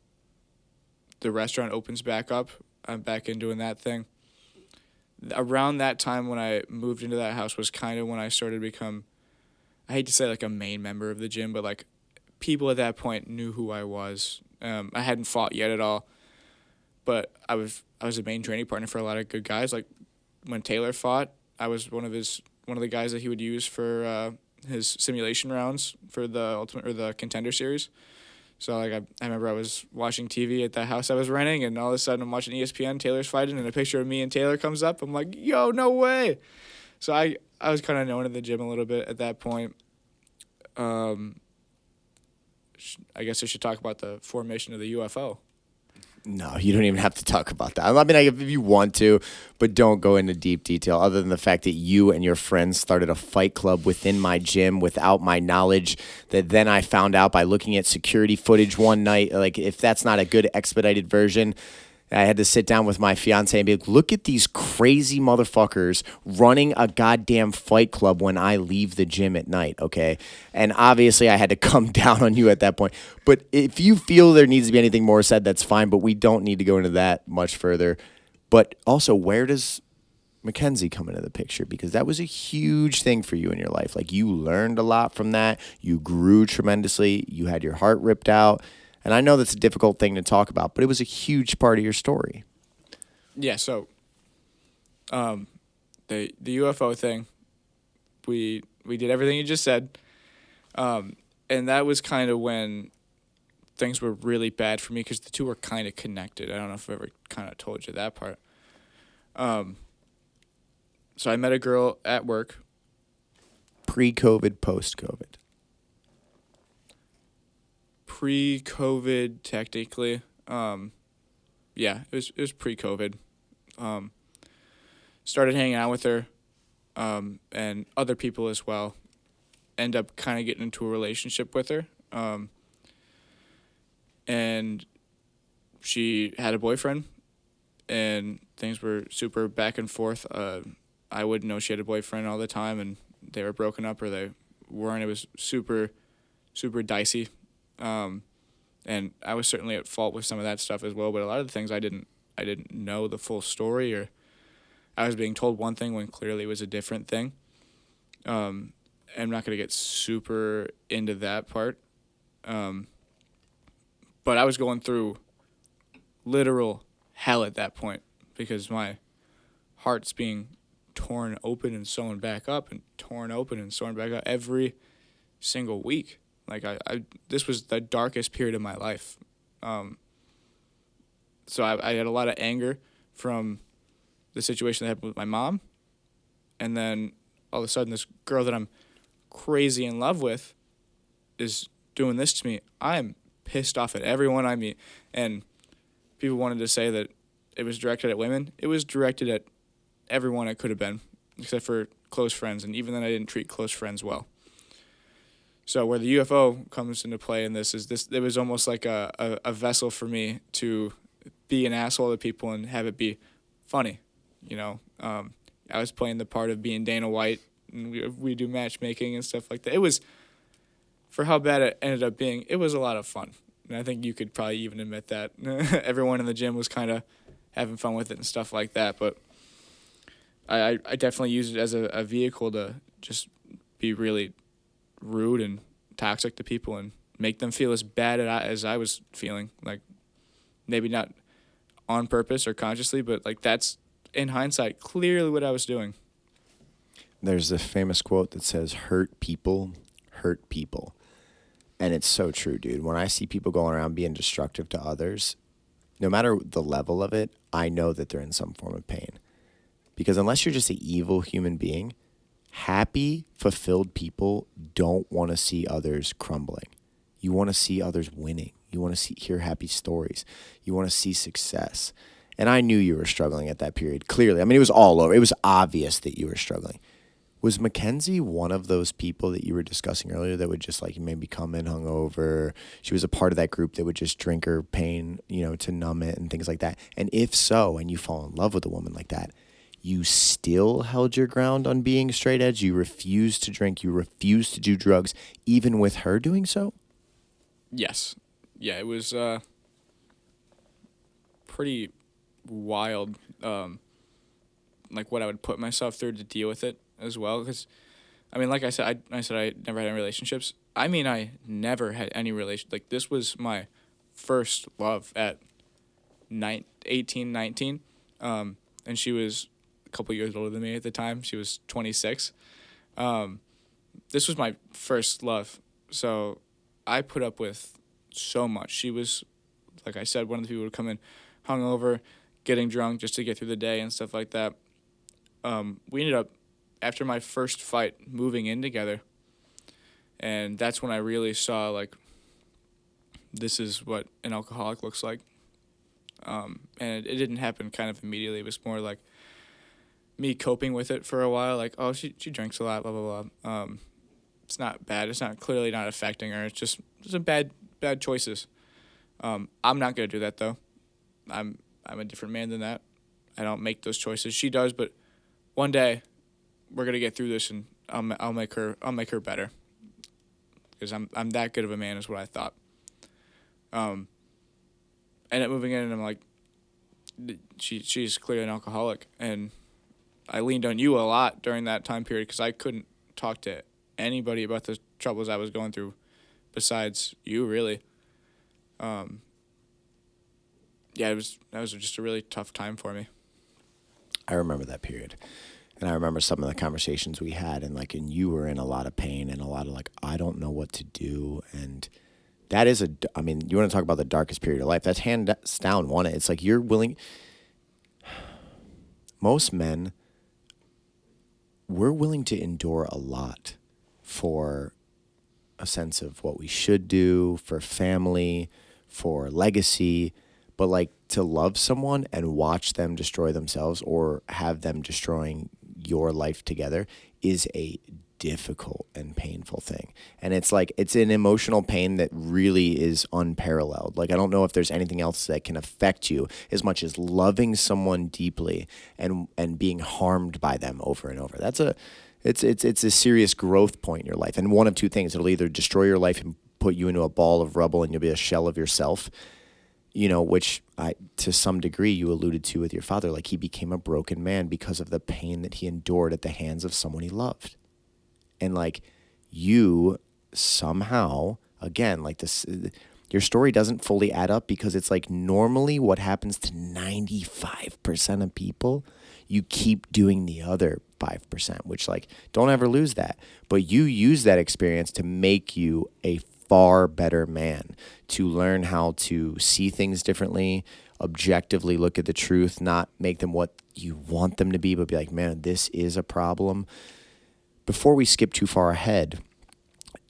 The restaurant opens back up. I'm back in doing that thing. Around that time when I moved into that house was kind of when I started to become, I hate to say like a main member of the gym, but like people at that point knew who I was. I hadn't fought yet at all, but I was a main training partner for a lot of good guys. Like when Taylor fought, I was one of the guys that he would use for his simulation rounds for the Ultimate or the Contender Series. So like I remember I was watching TV at the house I was renting, and all of a sudden I'm watching ESPN, Taylor's fighting, and a picture of me and Taylor comes up. I'm like, yo, no way. So I was kind of known at the gym a little bit at that point. I guess I should talk about the formation of the UFO. No, you don't even have to talk about that. I mean, if you want to, but don't go into deep detail, other than the fact that you and your friends started a fight club within my gym without my knowledge, that then I found out by looking at security footage one night. Like, if that's not a good expedited version, I had to sit down with my fiance and be like, look at these crazy motherfuckers running a goddamn fight club when I leave the gym at night, okay? And obviously I had to come down on you at that point. But if you feel there needs to be anything more said, that's fine, but we don't need to go into that much further. But also, where does Mackenzie come into the picture? Because that was a huge thing for you in your life. Like, you learned a lot from that. You grew tremendously. You had your heart ripped out. And I know that's a difficult thing to talk about, but it was a huge part of your story. Yeah, so the UFO thing, we did everything you just said. And that was kind of when things were really bad for me, because the two were kind of connected. I don't know if I ever kind of told you that part. So I met a girl at work. Pre-COVID, post-COVID. Pre-COVID, technically. Yeah, it was pre-COVID. Started hanging out with her, and other people as well. End up kind of getting into a relationship with her. And she had a boyfriend, and things were super back and forth. I wouldn't know she had a boyfriend all the time, and they were broken up or they weren't. It was super, super dicey. And I was certainly at fault with some of that stuff as well, but a lot of the things I didn't know the full story, or I was being told one thing when clearly it was a different thing. I'm not going to get super into that part. But I was going through literal hell at that point, because my heart's being torn open and sewn back up and torn open and sewn back up every single week. Like this was the darkest period of my life. So I had a lot of anger from the situation that happened with my mom. And then all of a sudden this girl that I'm crazy in love with is doing this to me. I'm pissed off at everyone I meet. And people wanted to say that it was directed at women. It was directed at everyone it could have been, except for close friends. And even then I didn't treat close friends well. So where the UFO comes into play in this is it was almost like a vessel for me to be an asshole to people and have it be funny. I was playing the part of being Dana White, and we do matchmaking and stuff like that. It was, for how bad it ended up being, it was a lot of fun. And I think you could probably even admit that. Everyone in the gym was kind of having fun with it and stuff like that. But I definitely used it as a vehicle to just be really rude and toxic to people and make them feel as bad as I was feeling. Like, maybe not on purpose or consciously, but like that's, in hindsight, clearly what I was doing. There's a famous quote that says, hurt people hurt people. And it's so true, dude. When I see people going around being destructive to others, no matter the level of it, I know that they're in some form of pain. Because unless you're just an evil human being, Happy, fulfilled people don't want to see others crumbling. You want to see others winning. You want to hear happy stories. You want to see success. And I knew you were struggling at that period, clearly. I mean, it was all over. It was obvious that you were struggling. Was Mackenzie one of those people that you were discussing earlier that would just like maybe come in hungover? She was a part of that group that would just drink her pain, to numb it and things like that. And if so, and you fall in love with a woman like that, you still held your ground on being straight edge. You refused to drink. You refused to do drugs, even with her doing so? Yes. Yeah, it was pretty wild, like what I would put myself through to deal with it as well. Because, I mean, like I said, I never had any relationships. I mean, I never had any like, this was my first love at 18, 19. And she was a couple years older than me at the time. She was 26. This was my first love. So I put up with so much. She was, like I said, one of the people who would come in hungover, getting drunk just to get through the day and stuff like that. We ended up, after my first fight, moving in together. And that's when I really saw, like, this is what an alcoholic looks like. And it didn't happen kind of immediately. It was more like me coping with it for a while. Like, oh, she drinks a lot, blah, blah, blah. It's not bad. It's not clearly not affecting her. It's just a bad choices. I'm not going to do that, though. I'm a different man than that. I don't make those choices. She does, but one day we're going to get through this, and I'll make her better. Because I'm that good of a man is what I thought. Ended up moving in, and I'm like, she's clearly an alcoholic, and I leaned on you a lot during that time period because I couldn't talk to anybody about the troubles I was going through besides you, really. Yeah, that was just a really tough time for me. I remember that period. And I remember some of the conversations we had, and you were in a lot of pain and a lot of I don't know what to do. And that is you want to talk about the darkest period of life. That's hands down one. It's like you're willing. Most men, we're willing to endure a lot for a sense of what we should do, for family, for legacy. But to love someone and watch them destroy themselves or have them destroying your life together is a difficult and painful thing. And it's an emotional pain that really is unparalleled. I don't know if there's anything else that can affect you as much as loving someone deeply and being harmed by them over and over. It's a serious growth point in your life. And one of two things, it'll either destroy your life and put you into a ball of rubble and you'll be a shell of yourself, which to some degree you alluded to with your father. He became a broken man because of the pain that he endured at the hands of someone he loved. And you somehow, again, this, your story doesn't fully add up because it's normally what happens to 95% of people, you keep doing the other 5%, which don't ever lose that. But you use that experience to make you a far better man, to learn how to see things differently, objectively look at the truth, not make them what you want them to be, but be like, man, this is a problem. Before we skip too far ahead,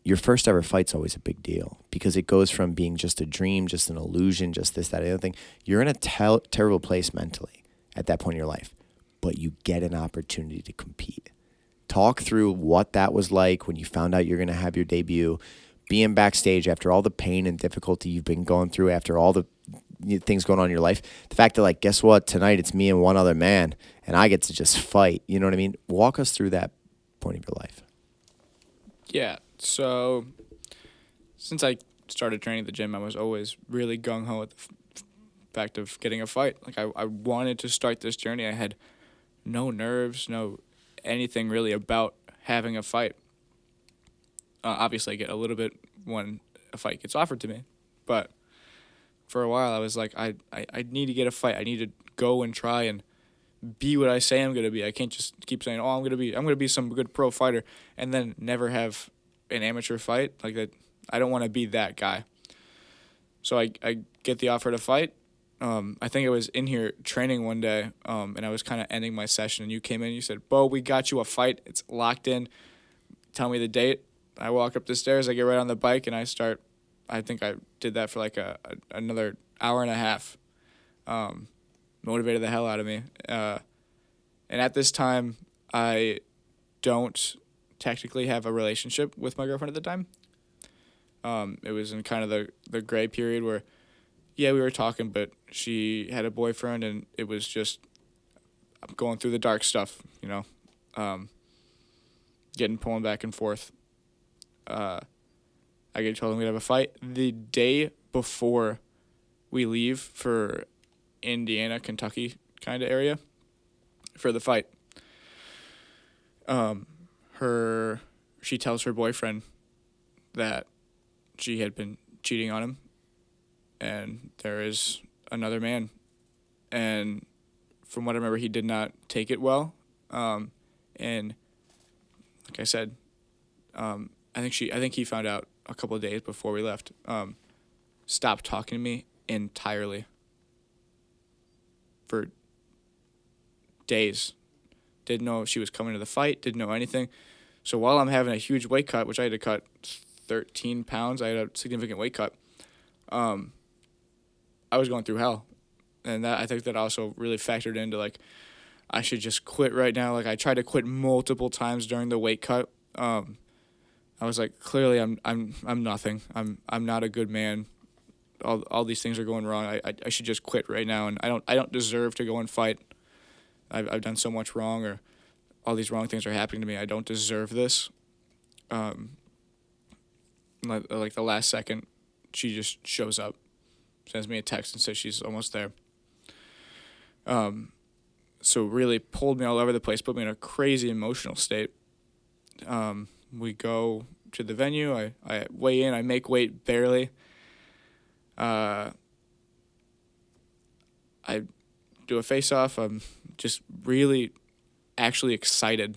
your first ever fight's always a big deal because it goes from being just a dream, just an illusion, just this, that, the other thing. You're in a terrible place mentally at that point in your life, but you get an opportunity to compete. Talk through what that was like when you found out you're going to have your debut, being backstage after all the pain and difficulty you've been going through, after all the things going on in your life. The fact that guess what? Tonight it's me and one other man, and I get to just fight. You know what I mean? Walk us through that point of your life. Yeah, so since I started training at the gym, I was always really gung-ho at the fact of getting a fight. I wanted to start this journey. I had no nerves, no anything really about having a fight. Obviously, I get a little bit when a fight gets offered to me, but for a while I was like, I need to get a fight. I need to go and try and be what I say I'm gonna be. I can't just keep saying, I'm gonna be some good pro fighter and then never have an amateur fight like that. I don't want to be that guy. So I get the offer to fight, I think I was in here training one day, and I was kind of ending my session, and you came in and you said, Beau, we got you a fight. It's locked in. Tell me the date. I walk up the stairs, I get right on the bike, and I think I did that for like another hour and a half. Motivated the hell out of me. And at this time, I don't technically have a relationship with my girlfriend at the time. It was in kind of the gray period where, yeah, we were talking, but she had a boyfriend, and it was just going through the dark stuff, pulling back and forth. I told him we'd have a fight. The day before we leave for Indiana, Kentucky kind of area for the fight, she tells her boyfriend that she had been cheating on him, and there is another man. And from what I remember, he did not take it well. And like I said, I think he found out a couple of days before we left. Stopped talking to me entirely for days. Didn't know if she was coming to the fight. Didn't know anything. So while I'm having a huge weight cut, which I had to cut 13 pounds, I had a significant weight cut. I was going through hell, and I think that also really factored into like I should just quit right now. Like I tried to quit multiple times during the weight cut. I was like, clearly I'm nothing. I'm not a good man. All these things are going wrong. I should just quit right now, and I don't deserve to go and fight. I've done so much wrong, or all these wrong things are happening to me. I don't deserve this. Like the last second, she just shows up, sends me a text and says she's almost there. So really pulled me all over the place, put me in a crazy emotional state. We go to the venue. I weigh in. I make weight barely. I do a face-off. I'm just really actually excited.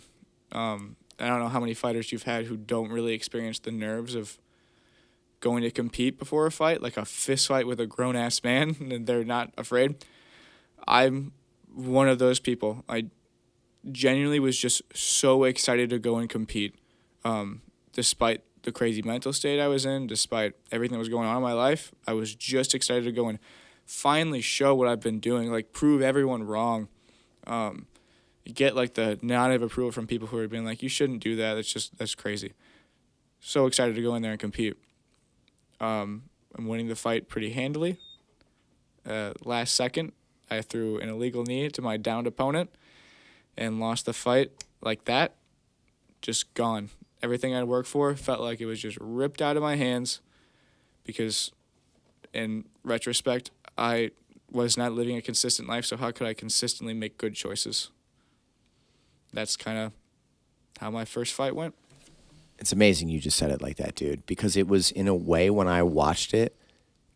I don't know how many fighters you've had who don't really experience the nerves of going to compete before a fight, like a fist fight with a grown-ass man, and they're not afraid. I'm one of those people. I genuinely was just so excited to go and compete, despite the crazy mental state I was in, despite everything that was going on in my life. I was just excited to go and finally show what I've been doing, like prove everyone wrong. You get like the nod of approval from people who are being like, you shouldn't do that. That's crazy. So excited to go in there and compete. I'm winning the fight pretty handily. Last second, I threw an illegal knee to my downed opponent and lost the fight like that. Just gone. Everything I'd worked for felt like it was just ripped out of my hands because, in retrospect, I was not living a consistent life, so how could I consistently make good choices? That's kind of how my first fight went. It's amazing you just said it like that, dude, because it was, in a way, when I watched it,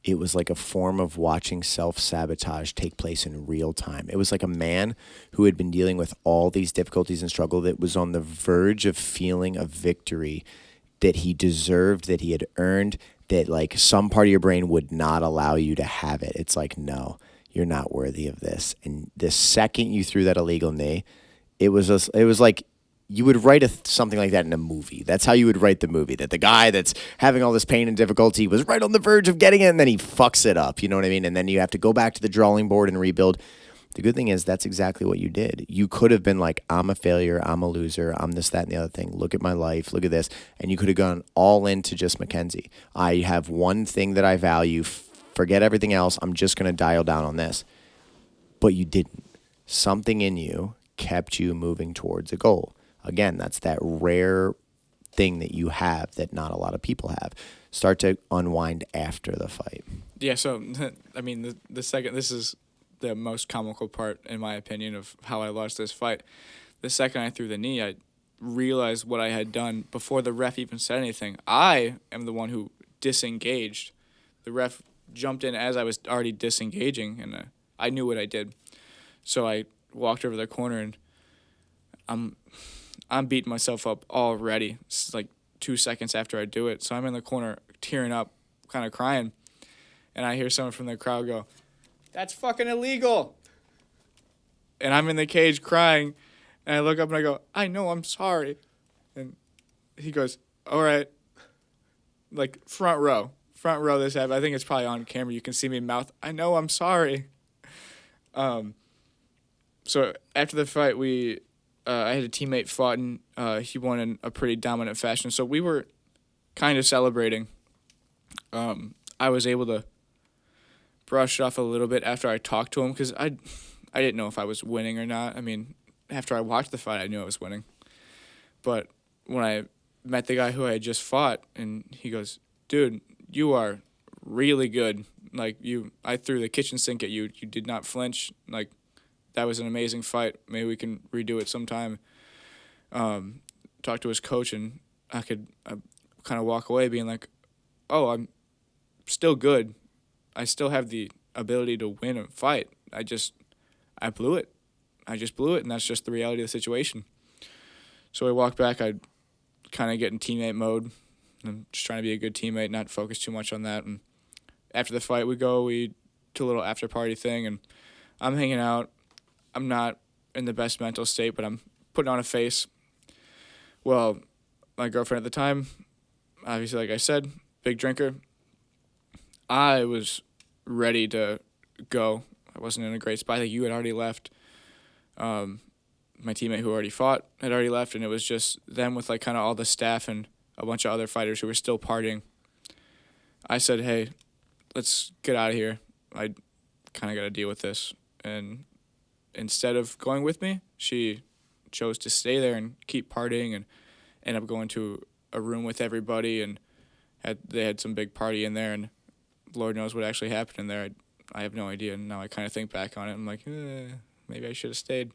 it was like a form of watching self-sabotage take place in real time. It was like a man who had been dealing with all these difficulties and struggle that was on the verge of feeling a victory that he deserved, that he had earned, that like some part of your brain would not allow you to have it. It's like, no, you're not worthy of this. And the second you threw that illegal knee, it was like you would write something like that in a movie. That's how you would write the movie, that the guy that's having all this pain and difficulty was right on the verge of getting it, and then he fucks it up, you know what I mean? And then you have to go back to the drawing board and rebuild. The good thing is that's exactly what you did. You could have been like, I'm a failure, I'm a loser, I'm this, that, and the other thing. Look at my life, look at this. And you could have gone all into just Mackenzie. I have one thing that I value. Forget everything else. I'm just going to dial down on this. But you didn't. Something in you kept you moving towards a goal. Again, that's that rare thing that you have that not a lot of people have. Start to unwind after the fight. Yeah, so, I mean, the second, this is the most comical part, in my opinion, of how I lost this fight. The second I threw the knee, I realized what I had done before the ref even said anything. I am the one who disengaged. The ref jumped in as I was already disengaging, and I knew what I did. So I walked over the corner, and I'm beating myself up already. It's like 2 seconds after I do it. So I'm in the corner tearing up, kind of crying. And I hear someone from the crowd go, that's fucking illegal. And I'm in the cage crying, and I look up and I go, I know, I'm sorry. And he goes, all right. Like, front row this happened. I think it's probably on camera. You can see me mouth, I know, I'm sorry. So after the fight, I had a teammate fought, and he won in a pretty dominant fashion. So we were kind of celebrating. I was able to brush it off a little bit after I talked to him because I didn't know if I was winning or not. I mean, after I watched the fight, I knew I was winning. But when I met the guy who I had just fought, and he goes, dude, you are really good. Like, I threw the kitchen sink at you. You did not flinch. Like, that was an amazing fight. Maybe we can redo it sometime. Talk to his coach, and I could kind of walk away being like, oh, I'm still good. I still have the ability to win a fight. I blew it. I just blew it, and that's just the reality of the situation. So I walked back. I kind of get in teammate mode. I'm just trying to be a good teammate, not focus too much on that. And after the fight, we do a little after party thing, and I'm hanging out. I'm not in the best mental state, but I'm putting on a face. Well, my girlfriend at the time, obviously, like I said, big drinker. I was ready to go. I wasn't in a great spot. I think you had already left. My teammate who already fought had already left, and it was just them with like kind of all the staff and a bunch of other fighters who were still partying. I said, hey, let's get out of here. I kind of got to deal with this. And instead of going with me, she chose to stay there and keep partying and end up going to a room with everybody, and they had some big party in there, and Lord knows what actually happened in there. I have no idea, and now I kind of think back on it. I'm like, maybe I should have stayed.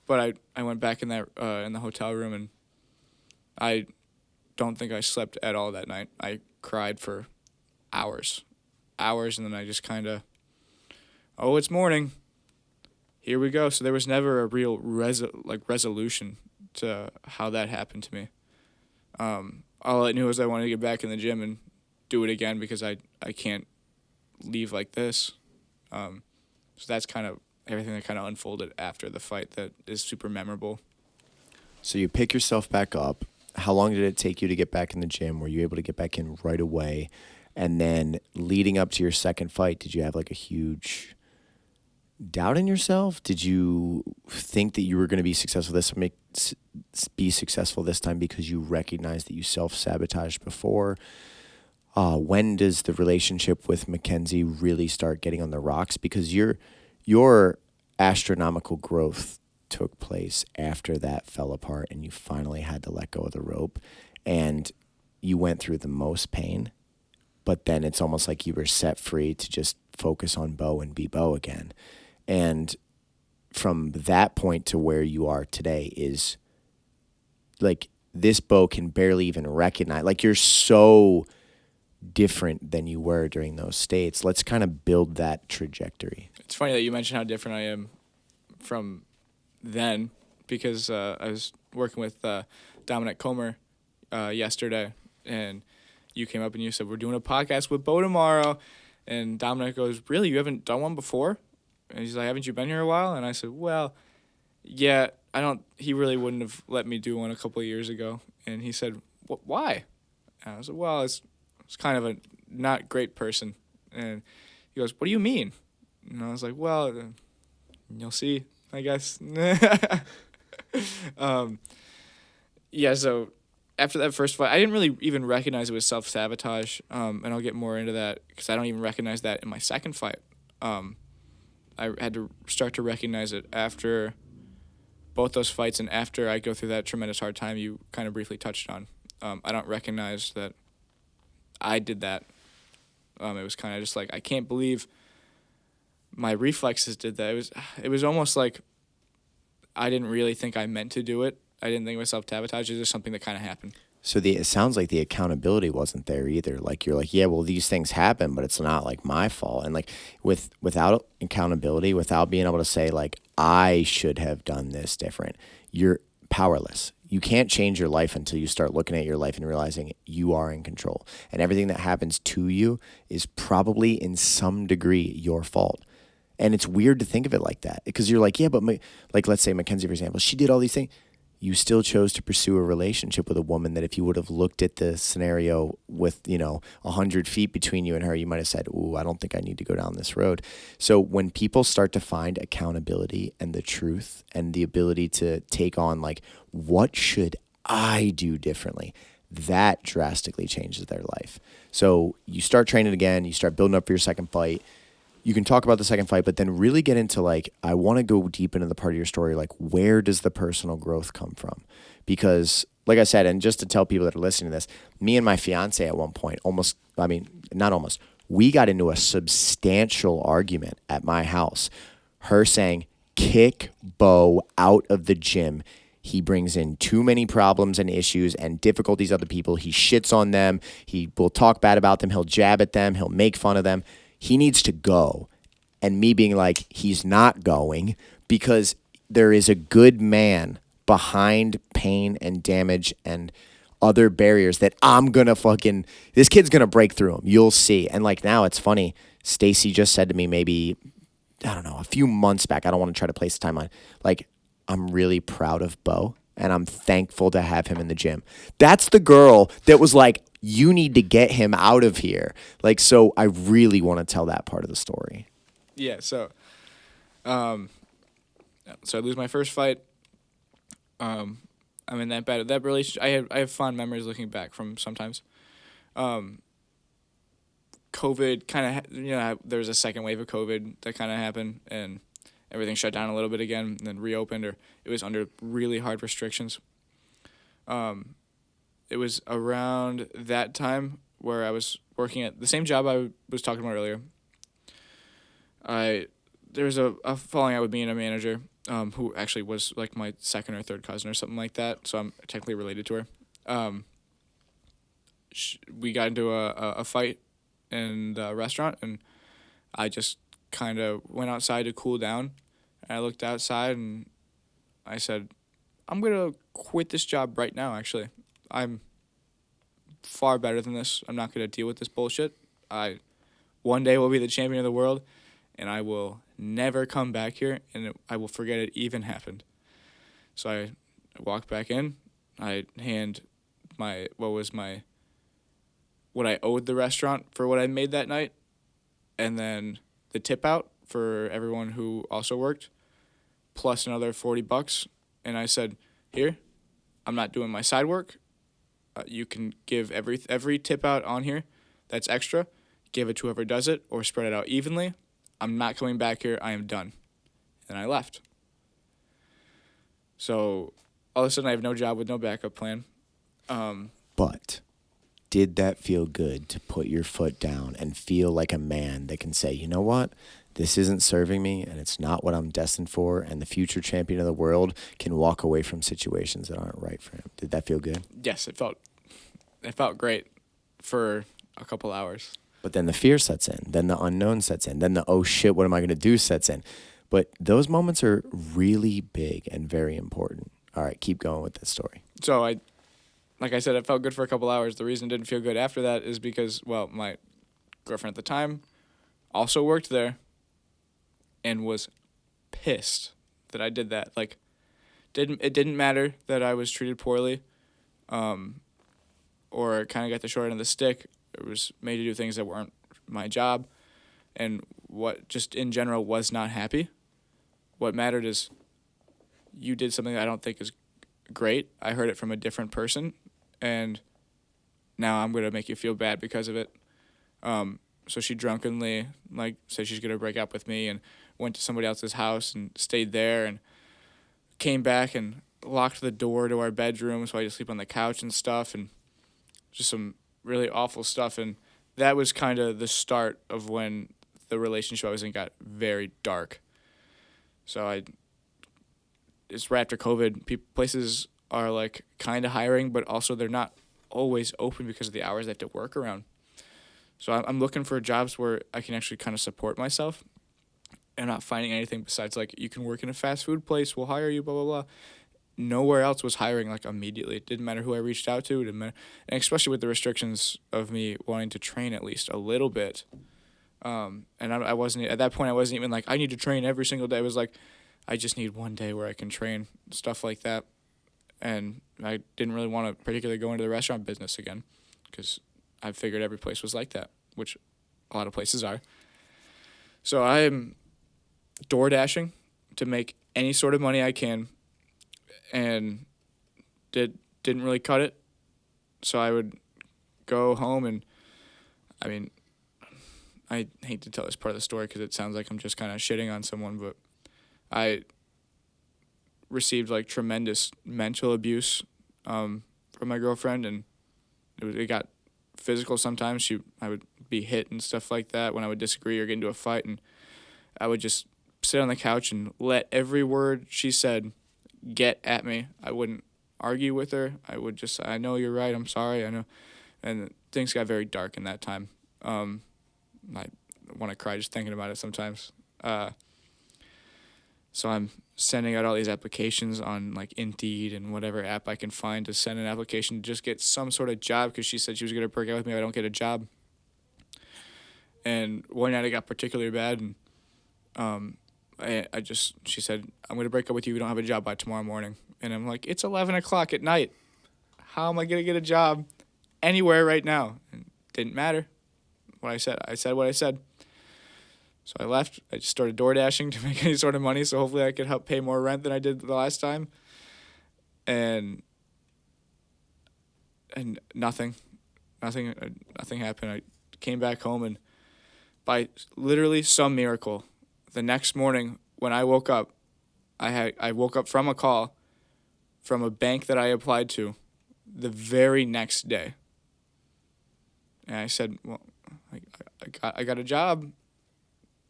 But I went back in the hotel room, and I don't think I slept at all that night. I cried for hours, and then I just kind of, oh, it's morning. Here we go. So there was never a real resolution to how that happened to me. All I knew was I wanted to get back in the gym and do it again because I can't leave like this. So that's kind of everything that kind of unfolded after the fight that is super memorable. So you pick yourself back up. How long did it take you to get back in the gym? Were you able to get back in right away? And then leading up to your second fight, did you have like a huge doubt in yourself? Did you think that you were going to be successful this time because you recognized that you self-sabotaged before? When does the relationship with Mackenzie really start getting on the rocks? Because your astronomical growth took place after that fell apart and you finally had to let go of the rope, and you went through the most pain, but then it's almost like you were set free to just focus on Beau and be Beau again. And from that point to where you are today is like this Beau can barely even recognize, like you're so different than you were during those states. Let's kind of build that trajectory. It's funny that you mentioned how different I am from then, because I was working with Dominic Comer yesterday, and you came up and you said, we're doing a podcast with Beau tomorrow. And Dominic goes, really, you haven't done one before? And he's like, haven't you been here a while? And I said, well, yeah, he really wouldn't have let me do one a couple of years ago. And he said, why? And I said, well, it's kind of a not great person. And he goes, what do you mean? And I was like, well, you'll see, I guess. Yeah, so after that first fight, I didn't really even recognize it was self-sabotage, and I'll get more into that because I don't even recognize that in my second fight. I had to start to recognize it after both those fights and after I go through that tremendous hard time you kind of briefly touched on. I don't recognize that I did that. It was kind of just like, I can't believe my reflexes did that. It was almost like I didn't really think I meant to do it. I didn't think it was self-sabotage. It was just something that kind of happened. So it sounds like the accountability wasn't there either. Like you're like, yeah, well, these things happen, but it's not like my fault. And like without accountability, without being able to say like, I should have done this different, you're powerless. You can't change your life until you start looking at your life and realizing you are in control. And everything that happens to you is probably in some degree your fault. And it's weird to think of it like that because you're like, yeah, but like, let's say Mackenzie, for example, she did all these things. You still chose to pursue a relationship with a woman that if you would have looked at the scenario with, 100 feet between you and her, you might have said, ooh, I don't think I need to go down this road. So when people start to find accountability and the truth and the ability to take on like, what should I do differently? That drastically changes their life. So you start training again, you start building up for your second fight. You can talk about the second fight, but then really get into like, I want to go deep into the part of your story, like where does the personal growth come from? Because like I said, and just to tell people that are listening to this, me and my fiance at one point we got into a substantial argument at my house. Her saying, kick Beau out of the gym. He brings in too many problems and issues and difficulties other people. He shits on them. He will talk bad about them. He'll jab at them. He'll make fun of them. He needs to go. And me being like, he's not going because there is a good man behind pain and damage and other barriers that this kid's going to break through them. You'll see. And like now it's funny. Stacy just said to me maybe, I don't know, a few months back, I don't want to try to place the timeline. Like, I'm really proud of Beau and I'm thankful to have him in the gym. That's the girl that was like, you need to get him out of here. Like, so I really want to tell that part of the story. Yeah, so I lose my first fight. I'm in that bad that relationship. I have fond memories looking back from sometimes. COVID kind of there was a second wave of COVID that kind of happened and everything shut down a little bit again and then reopened, or it was under really hard restrictions. It was around that time where I was working at the same job I was talking about earlier. There was a falling out with me and a manager, who actually was like my second or third cousin or something like that, so I'm technically related to her. We got into a fight in the restaurant, and I just kind of went outside to cool down. And I looked outside, and I said, I'm going to quit this job right now, actually. I'm far better than this. I'm not going to deal with this bullshit. One day will be the champion of the world, and I will never come back here, and I will forget it even happened. So I walked back in. I hand what I owed the restaurant for what I made that night, and then the tip out for everyone who also worked, plus another $40. And I said, here, I'm not doing my side work. You can give every tip out on here that's extra, give it to whoever does it, or spread it out evenly. I'm not coming back here. I am done. And I left. So all of a sudden I have no job with no backup plan. But did that feel good to put your foot down and feel like a man that can say, you know what? This isn't serving me and it's not what I'm destined for, and the future champion of the world can walk away from situations that aren't right for him. Did that feel good? Yes, it felt great for a couple hours. But then the fear sets in, then the unknown sets in, then the oh shit, what am I going to do sets in. But those moments are really big and very important. All right, keep going with this story. So like I said, it felt good for a couple hours. The reason it didn't feel good after that is because, well, my girlfriend at the time also worked there and was pissed that I did that. Like, it didn't matter that I was treated poorly, or kind of got the short end of the stick. It was made to do things that weren't my job, and what just in general was not happy. What mattered is you did something that I don't think is great. I heard it from a different person, and now I'm going to make you feel bad because of it. So she drunkenly said she's going to break up with me and went to somebody else's house and stayed there and came back and locked the door to our bedroom so I could sleep on the couch and stuff, and just some really awful stuff. And that was kind of the start of when the relationship I was in got very dark. So it's right after COVID. Places are like kind of hiring, but also they're not always open because of the hours they have to work around. So I'm looking for jobs where I can actually kind of support myself, and not finding anything besides like, you can work in a fast food place, we'll hire you, blah, blah, blah. Nowhere else was hiring like immediately. It didn't matter who I reached out to. It didn't matter. And especially with the restrictions of me wanting to train at least a little bit, And I wasn't, at that point, I wasn't even like, I need to train every single day. It was like, I just need one day where I can train, stuff like that. And I didn't really want to particularly go into the restaurant business again because I figured every place was like that, which a lot of places are. So I am door dashing to make any sort of money I can, and didn't really cut it. So I would go home, and I mean, I hate to tell this part of the story because it sounds like I'm just kind of shitting on someone, but I received like tremendous mental abuse from my girlfriend, and it got physical sometimes. I would be hit and stuff like that when I would disagree or get into a fight, and I would just sit on the couch and let every word she said get at me. I wouldn't argue with her. I would just say, I know you're right, I'm sorry, I know. And things got very dark in that time. I want to cry just thinking about it sometimes. So I'm sending out all these applications on like Indeed and whatever app I can find to send an application to just get some sort of job because she said she was going to break out with me if I don't get a job. And one night it got particularly bad, and she said, I'm going to break up with you. We don't have a job by tomorrow morning. And I'm like, it's 11 o'clock at night. How am I going to get a job anywhere right now? And it didn't matter what I said. I said what I said. So I left. I just started door dashing to make any sort of money, so hopefully I could help pay more rent than I did the last time. And nothing happened. I came back home, and by literally some miracle, the next morning when I woke up, I woke up from a call from a bank that I applied to the very next day. And I said, well, I got a job.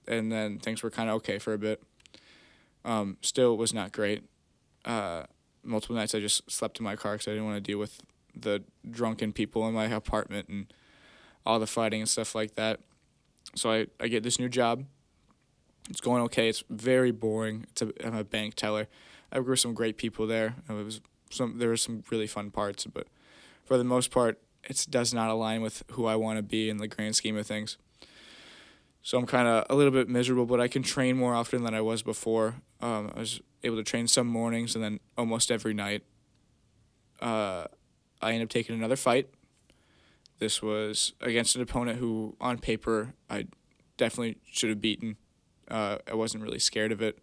And then things were kind of okay for a bit. Still, it was not great. Multiple nights I just slept in my car because I didn't want to deal with the drunken people in my apartment and all the fighting and stuff like that. So I get this new job. It's going okay. It's very boring. I'm a bank teller. I work with some great people there. There were some really fun parts, but for the most part, it does not align with who I want to be in the grand scheme of things. So I'm kind of a little bit miserable, but I can train more often than I was before. I was able to train some mornings and then almost every night. I ended up taking another fight. This was against an opponent who, on paper, I definitely should have beaten. I wasn't really scared of it.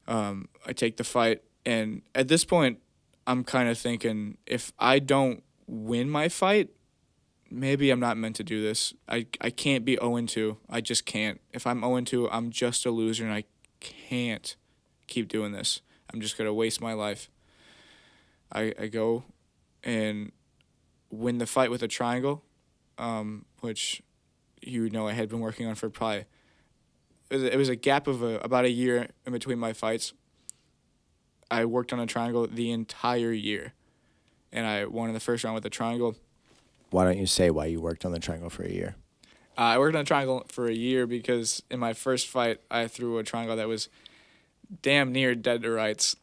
I take the fight, and at this point, I'm kind of thinking, if I don't win my fight, maybe I'm not meant to do this. I can't be 0-2. I just can't. If I'm 0-2, I'm just a loser, and I can't keep doing this. I'm just going to waste my life. I go and win the fight with a triangle, which I had been working on for probably... It was a gap of about a year in between my fights. I worked on a triangle the entire year, and I won in the first round with a triangle. Why don't you say why you worked on the triangle for a year? I worked on a triangle for a year because in my first fight, I threw a triangle that was damn near dead to rights,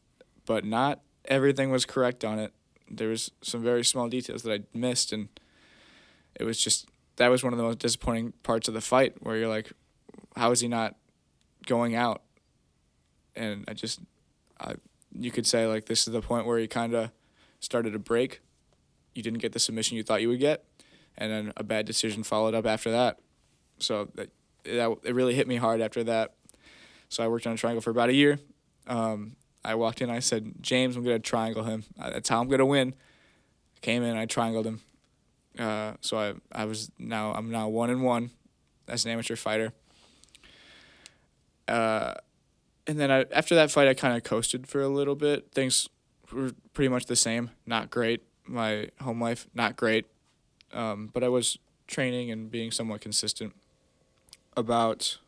but not everything was correct on it. There was some very small details that I missed, and it was just, that was one of the most disappointing parts of the fight, where you're like, how is he not going out? And you could say, like, this is the point where he kind of started to break. You didn't get the submission you thought you would get, and then a bad decision followed up after that. So it really hit me hard after that. So I worked on a triangle for about a year. I walked in, I said, James, I'm going to triangle him. That's how I'm going to win. I came in, I triangled him. So I'm now 1-1 as an amateur fighter. And then after that fight, I kind of coasted for a little bit. Things were pretty much the same. Not great. My home life, not great. But I was training and being somewhat consistent. About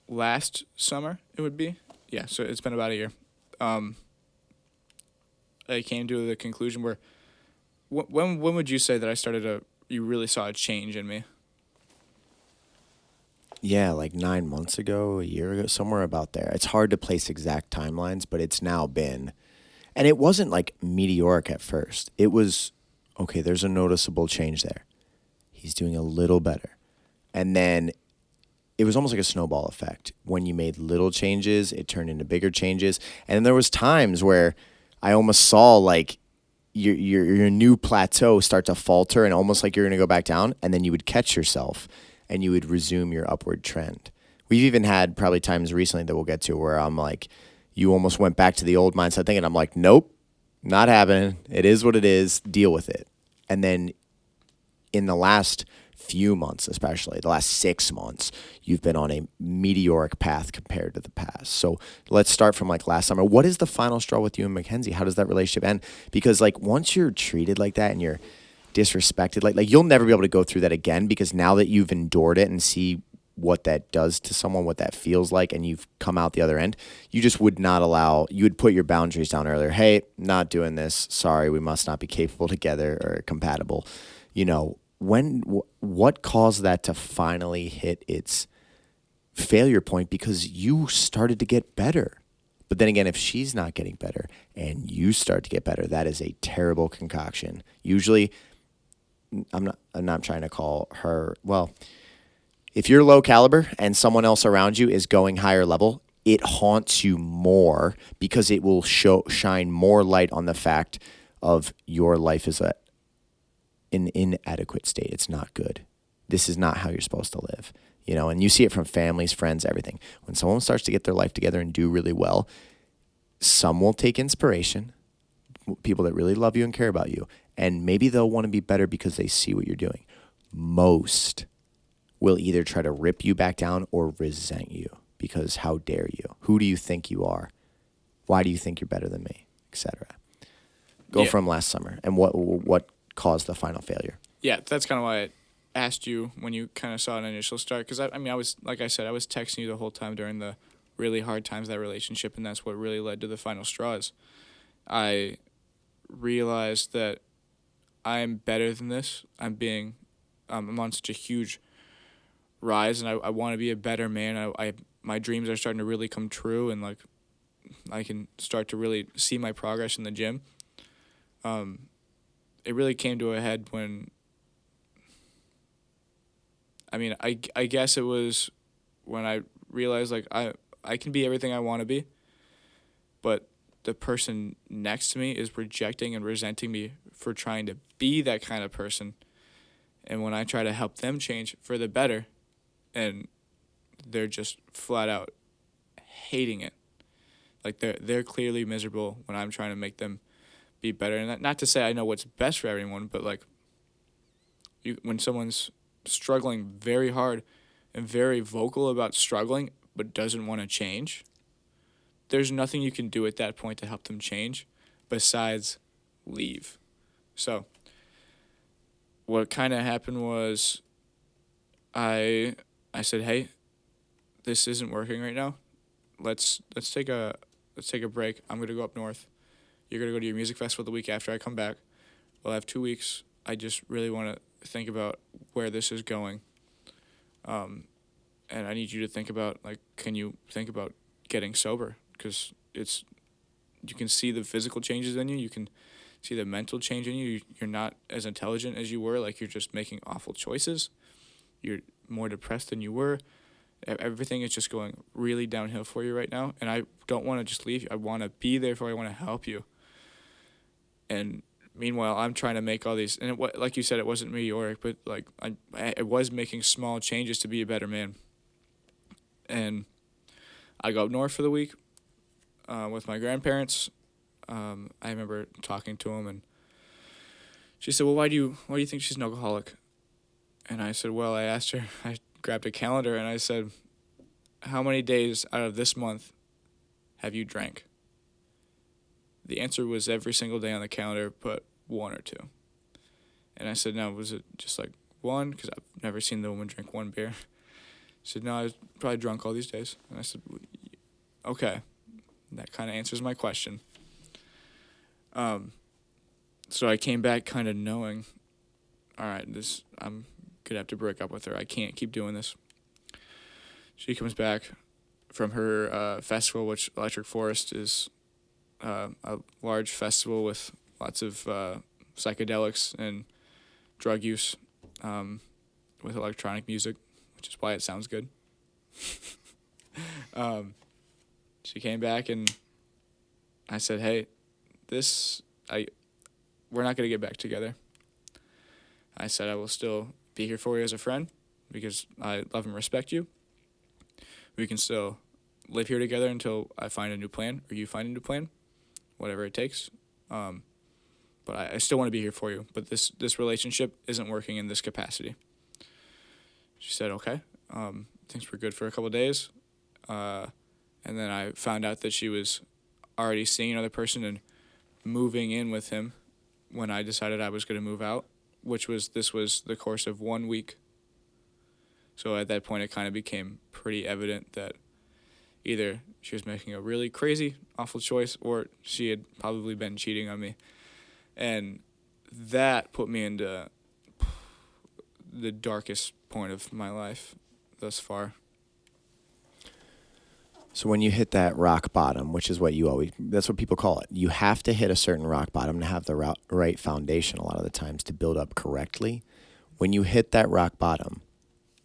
last summer, it would be. Yeah, so it's been about a year. I came to the conclusion where, when would you say that you really saw a change in me? Yeah, like 9 months ago, a year ago, somewhere about there. It's hard to place exact timelines, but it's now been. And it wasn't like meteoric at first. It was, okay, there's a noticeable change there. He's doing a little better. And then it was almost like a snowball effect. When you made little changes, it turned into bigger changes. And then there was times where I almost saw like your new plateau start to falter and almost like you're going to go back down, and then you would catch yourself and you would resume your upward trend. We've even had probably times recently that we'll get to where I'm like, you almost went back to the old mindset thing, and I'm like, nope, not happening. It is what it is. Deal with it. And then in the last few months, especially the last 6 months, you've been on a meteoric path compared to the past. So let's start from like last summer. What is the final straw with you and Mackenzie? How does that relationship end? Because like once you're treated like that and you're disrespected, like you'll never be able to go through that again, because now that you've endured it and see what that does to someone, what that feels like, and you've come out the other end, you just would not allow, you would put your boundaries down earlier. Hey, not doing this. Sorry, we must not be capable together or compatible. You know, what caused that to finally hit its failure point? Because you started to get better. But then again, if she's not getting better and you start to get better, that is a terrible concoction. Usually, I'm not trying to call her, well, if you're low caliber and someone else around you is going higher level, it haunts you more because it will shine more light on the fact of your life is an inadequate state. It's not good. This is not how you're supposed to live. You know, and you see it from families, friends, everything. When someone starts to get their life together and do really well, some will take inspiration, people that really love you and care about you, and maybe they'll want to be better because they see what you're doing. Most will either try to rip you back down or resent you because how dare you? Who do you think you are? Why do you think you're better than me? Etc. Go from last summer, and what caused the final failure? Yeah, that's kind of why I asked you when you kind of saw an initial start, because I was, like I said, I was texting you the whole time during the really hard times of that relationship, and that's what really led to the final straws. I realized that I'm better than this. I'm on such a huge rise, and I want to be a better man. My dreams are starting to really come true, and like I can start to really see my progress in the gym. It really came to a head when, I guess it was when I realized like I can be everything I want to be, but the person next to me is rejecting and resenting me for trying to be that kind of person. And when I try to help them change for the better, and they're just flat out hating it. Like they're clearly miserable when I'm trying to make them be better. And not to say I know what's best for everyone, but like when someone's struggling very hard and very vocal about struggling but doesn't want to change, there's nothing you can do at that point to help them change besides leave. So what kind of happened was I said, "Hey, this isn't working right now. Let's take a break. I'm going to go up north. You're going to go to your music festival the week after I come back. We'll have 2 weeks. I just really want to think about where this is going. And I need you to think about, like, can you think about getting sober? Because you can see the physical changes in you. You can see the mental change in you. You're not as intelligent as you were. Like, you're just making awful choices. You're more depressed than you were. Everything is just going really downhill for you right now. And I don't want to just leave you. I want to be there for you. I want to help you. And meanwhile, I'm trying to make all these, and like you said, it wasn't meteoric, but like I was making small changes to be a better man. And I go up north for the week with my grandparents. I remember talking to them, and she said, "Well, why do you think she's an alcoholic?" And I said, "Well, I asked her. I grabbed a calendar and I said, how many days out of this month have you drank?" The answer was every single day on the calendar, but 1 or 2. And I said, "No, was it just like 1? Because I've never seen the woman drink 1 beer." She said, "No, I was probably drunk all these days." And I said, "Okay, that kind of answers my question." So I came back kind of knowing, all right, I'm going to have to break up with her. I can't keep doing this. She comes back from her festival, which Electric Forest is a large festival with lots of psychedelics and drug use. with electronic music, which is why it sounds good. She came back and I said, hey, we're not going to get back together. I said I will still be here for you as a friend because I love and respect you. We can still live here together until I find a new plan or you find a new plan, whatever it takes. But I still want to be here for you. But this relationship isn't working in this capacity. She said, okay. Things were good for a couple of days. And then I found out that she was already seeing another person and moving in with him when I decided I was going to move out, this was the course of 1 week. So at that point, it kind of became pretty evident that either she was making a really crazy, awful choice, or she had probably been cheating on me. And that put me into the darkest point of my life thus far. So when you hit that rock bottom, which is that's what people call it. You have to hit a certain rock bottom to have the right foundation a lot of the times to build up correctly. When you hit that rock bottom,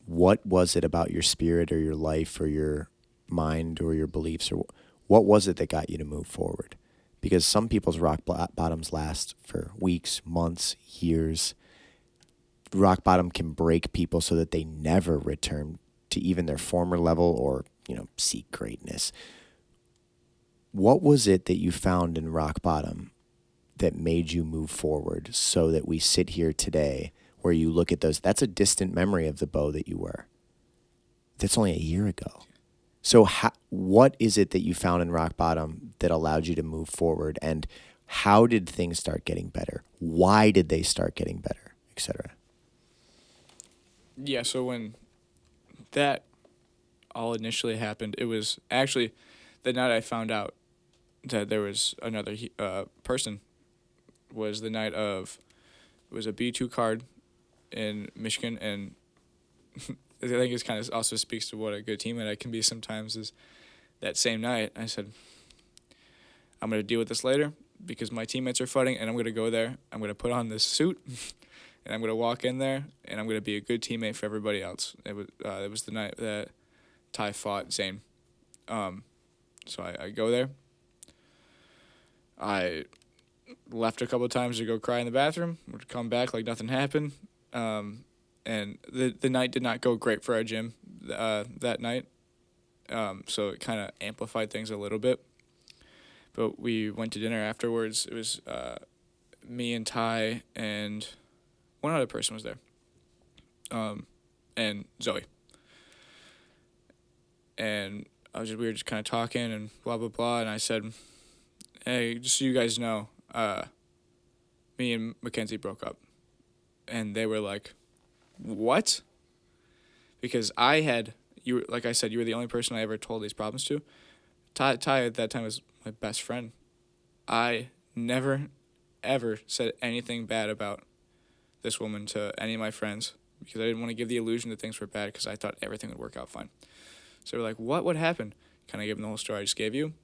what was it about your spirit or your life or your mind or your beliefs, or what was it that got you to move forward? Because some people's rock bottoms last for weeks, months, years. Rock bottom can break people so that they never return to even their former level or, seek greatness. What was it that you found in rock bottom that made you move forward so that we sit here today where you look at those? That's a distant memory of the Beau that you were. That's only a year ago. So what is it that you found in rock bottom that allowed you to move forward, and how did things start getting better? Why did they start getting better, etc.? Yeah, so when that all initially happened, it was actually the night I found out that there was another person was the night of, it was a B2 card in Michigan, and I think it kind of also speaks to what a good teammate I can be sometimes, is that same night I said, I'm going to deal with this later because my teammates are fighting, and I'm going to go there, I'm going to put on this suit, and I'm going to walk in there, and I'm going to be a good teammate for everybody else. It was the night that Ty fought Zane. So I go there. I left a couple of times to go cry in the bathroom, would come back like nothing happened. And the night did not go great for our gym that night. So it kind of amplified things a little bit. But we went to dinner afterwards. It was me and Ty and one other person was there. And Zoe. And we were just kind of talking and blah, blah, blah. And I said, hey, just so you guys know, me and Mackenzie broke up. And they were like, what? Because like I said, you were the only person I ever told these problems to. Ty at that time was my best friend. I never, ever said anything bad about this woman to any of my friends because I didn't want to give the illusion that things were bad because I thought everything would work out fine. So we're like, what would happen? Kind of gave them the whole story I just gave you.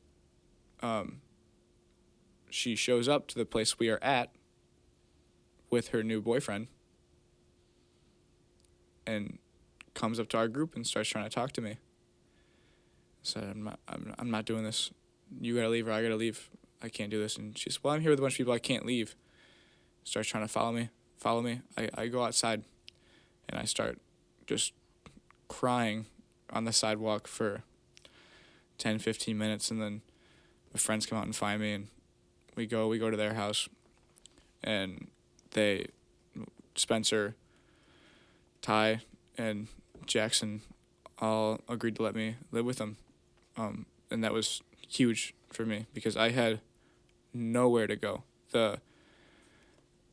She shows up to the place we are at with her new boyfriend and comes up to our group and starts trying to talk to me. I said, I'm not doing this. You gotta leave or I gotta leave. I can't do this. And she said, well, I'm here with a bunch of people. I can't leave. Starts trying to follow me. I go outside and I start just crying on the sidewalk for 10, 15 minutes. And then my friends come out and find me and we go to their house and Spencer, Ty, and Jackson all agreed to let me live with them. And that was huge for me because I had nowhere to go.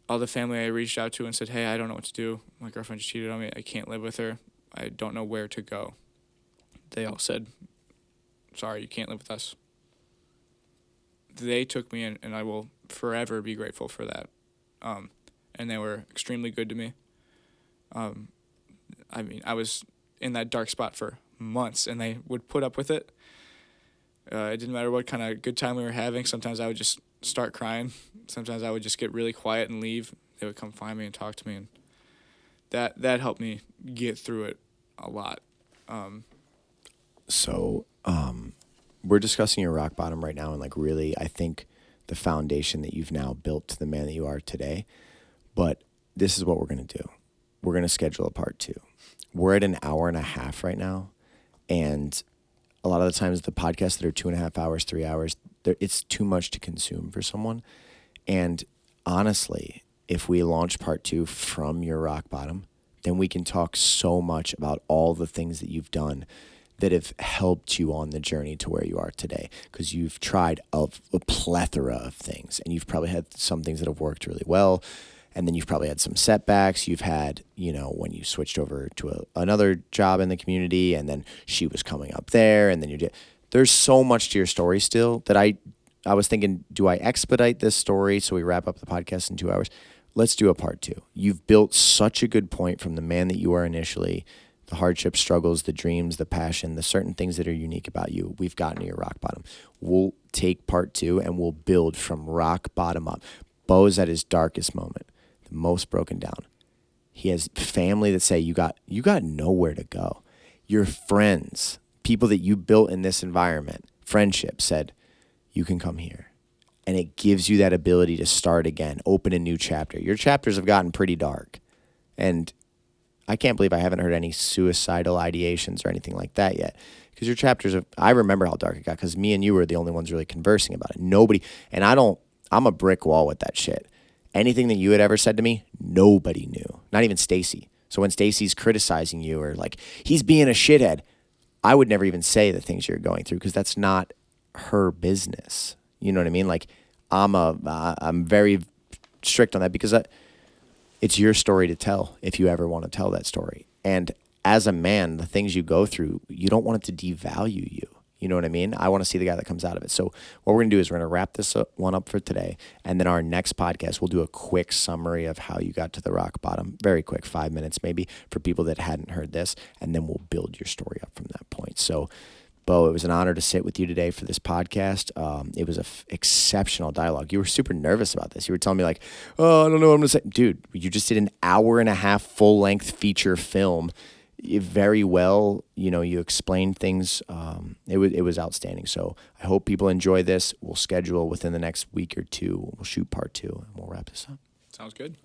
All the family I reached out to and said, hey, I don't know what to do. My girlfriend just cheated on me. I can't live with her. I don't know where to go. They all said, sorry, you can't live with us. They took me in, and I will forever be grateful for that. And they were extremely good to me. I was in that dark spot for months, and they would put up with it. It didn't matter what kind of good time we were having. Sometimes I would just start crying. Sometimes I would just get really quiet and leave. They would come find me and talk to me, and that helped me get through it a lot. So we're discussing your rock bottom right now, and like really, I think the foundation that you've now built to the man that you are today. But this is what we're going to do. We're going to schedule a part 2. We're at an hour and a half right now, and a lot of the times the podcasts that are 2.5 hours, 3 hours, it's too much to consume for someone. And honestly, if we launch part 2 from your rock bottom, then we can talk so much about all the things that you've done that have helped you on the journey to where you are today, because you've tried a plethora of things, and you've probably had some things that have worked really well, and then you've probably had some setbacks. You've had, when you switched over to another job in the community, and then she was coming up there, and then there's so much to your story still that I was thinking, do I expedite this story so we wrap up the podcast in 2 hours? Let's do a part 2. You've built such a good point from the man that you are initially, the hardships, struggles, the dreams, the passion, the certain things that are unique about you. We've gotten to your rock bottom. We'll take part 2 and we'll build from rock bottom up. Beau's at his darkest moment, the most broken down. He has family that say, you got nowhere to go. Your friends, people that you built in this environment, friendship, said, you can come here. And it gives you that ability to start again, open a new chapter. Your chapters have gotten pretty dark. And I can't believe I haven't heard any suicidal ideations or anything like that yet. Because your chapters I remember how dark it got, because me and you were the only ones really conversing about it. Nobody, and I'm a brick wall with that shit. Anything that you had ever said to me, nobody knew. Not even Stacy. So when Stacy's criticizing you or like, he's being a shithead, I would never even say the things you're going through, because that's not her business. You know what I mean? Like, I'm very strict on that, because it's your story to tell if you ever want to tell that story. And as a man, the things you go through, you don't want it to devalue you. You know what I mean? I want to see the guy that comes out of it. So what we're going to do is we're going to wrap this one up for today. And then our next podcast, we'll do a quick summary of how you got to the rock bottom. Very quick, 5 minutes maybe, for people that hadn't heard this. And then we'll build your story up from that point. So, Beau, it was an honor to sit with you today for this podcast. It was an exceptional dialogue. You were super nervous about this. You were telling me like, oh, I don't know what I'm going to say. Dude, you just did an hour and a half full-length feature film. Very well, you explained things. It was outstanding. So I hope people enjoy this. We'll schedule within the next week or two. We'll shoot part 2, and we'll wrap this up. Sounds good.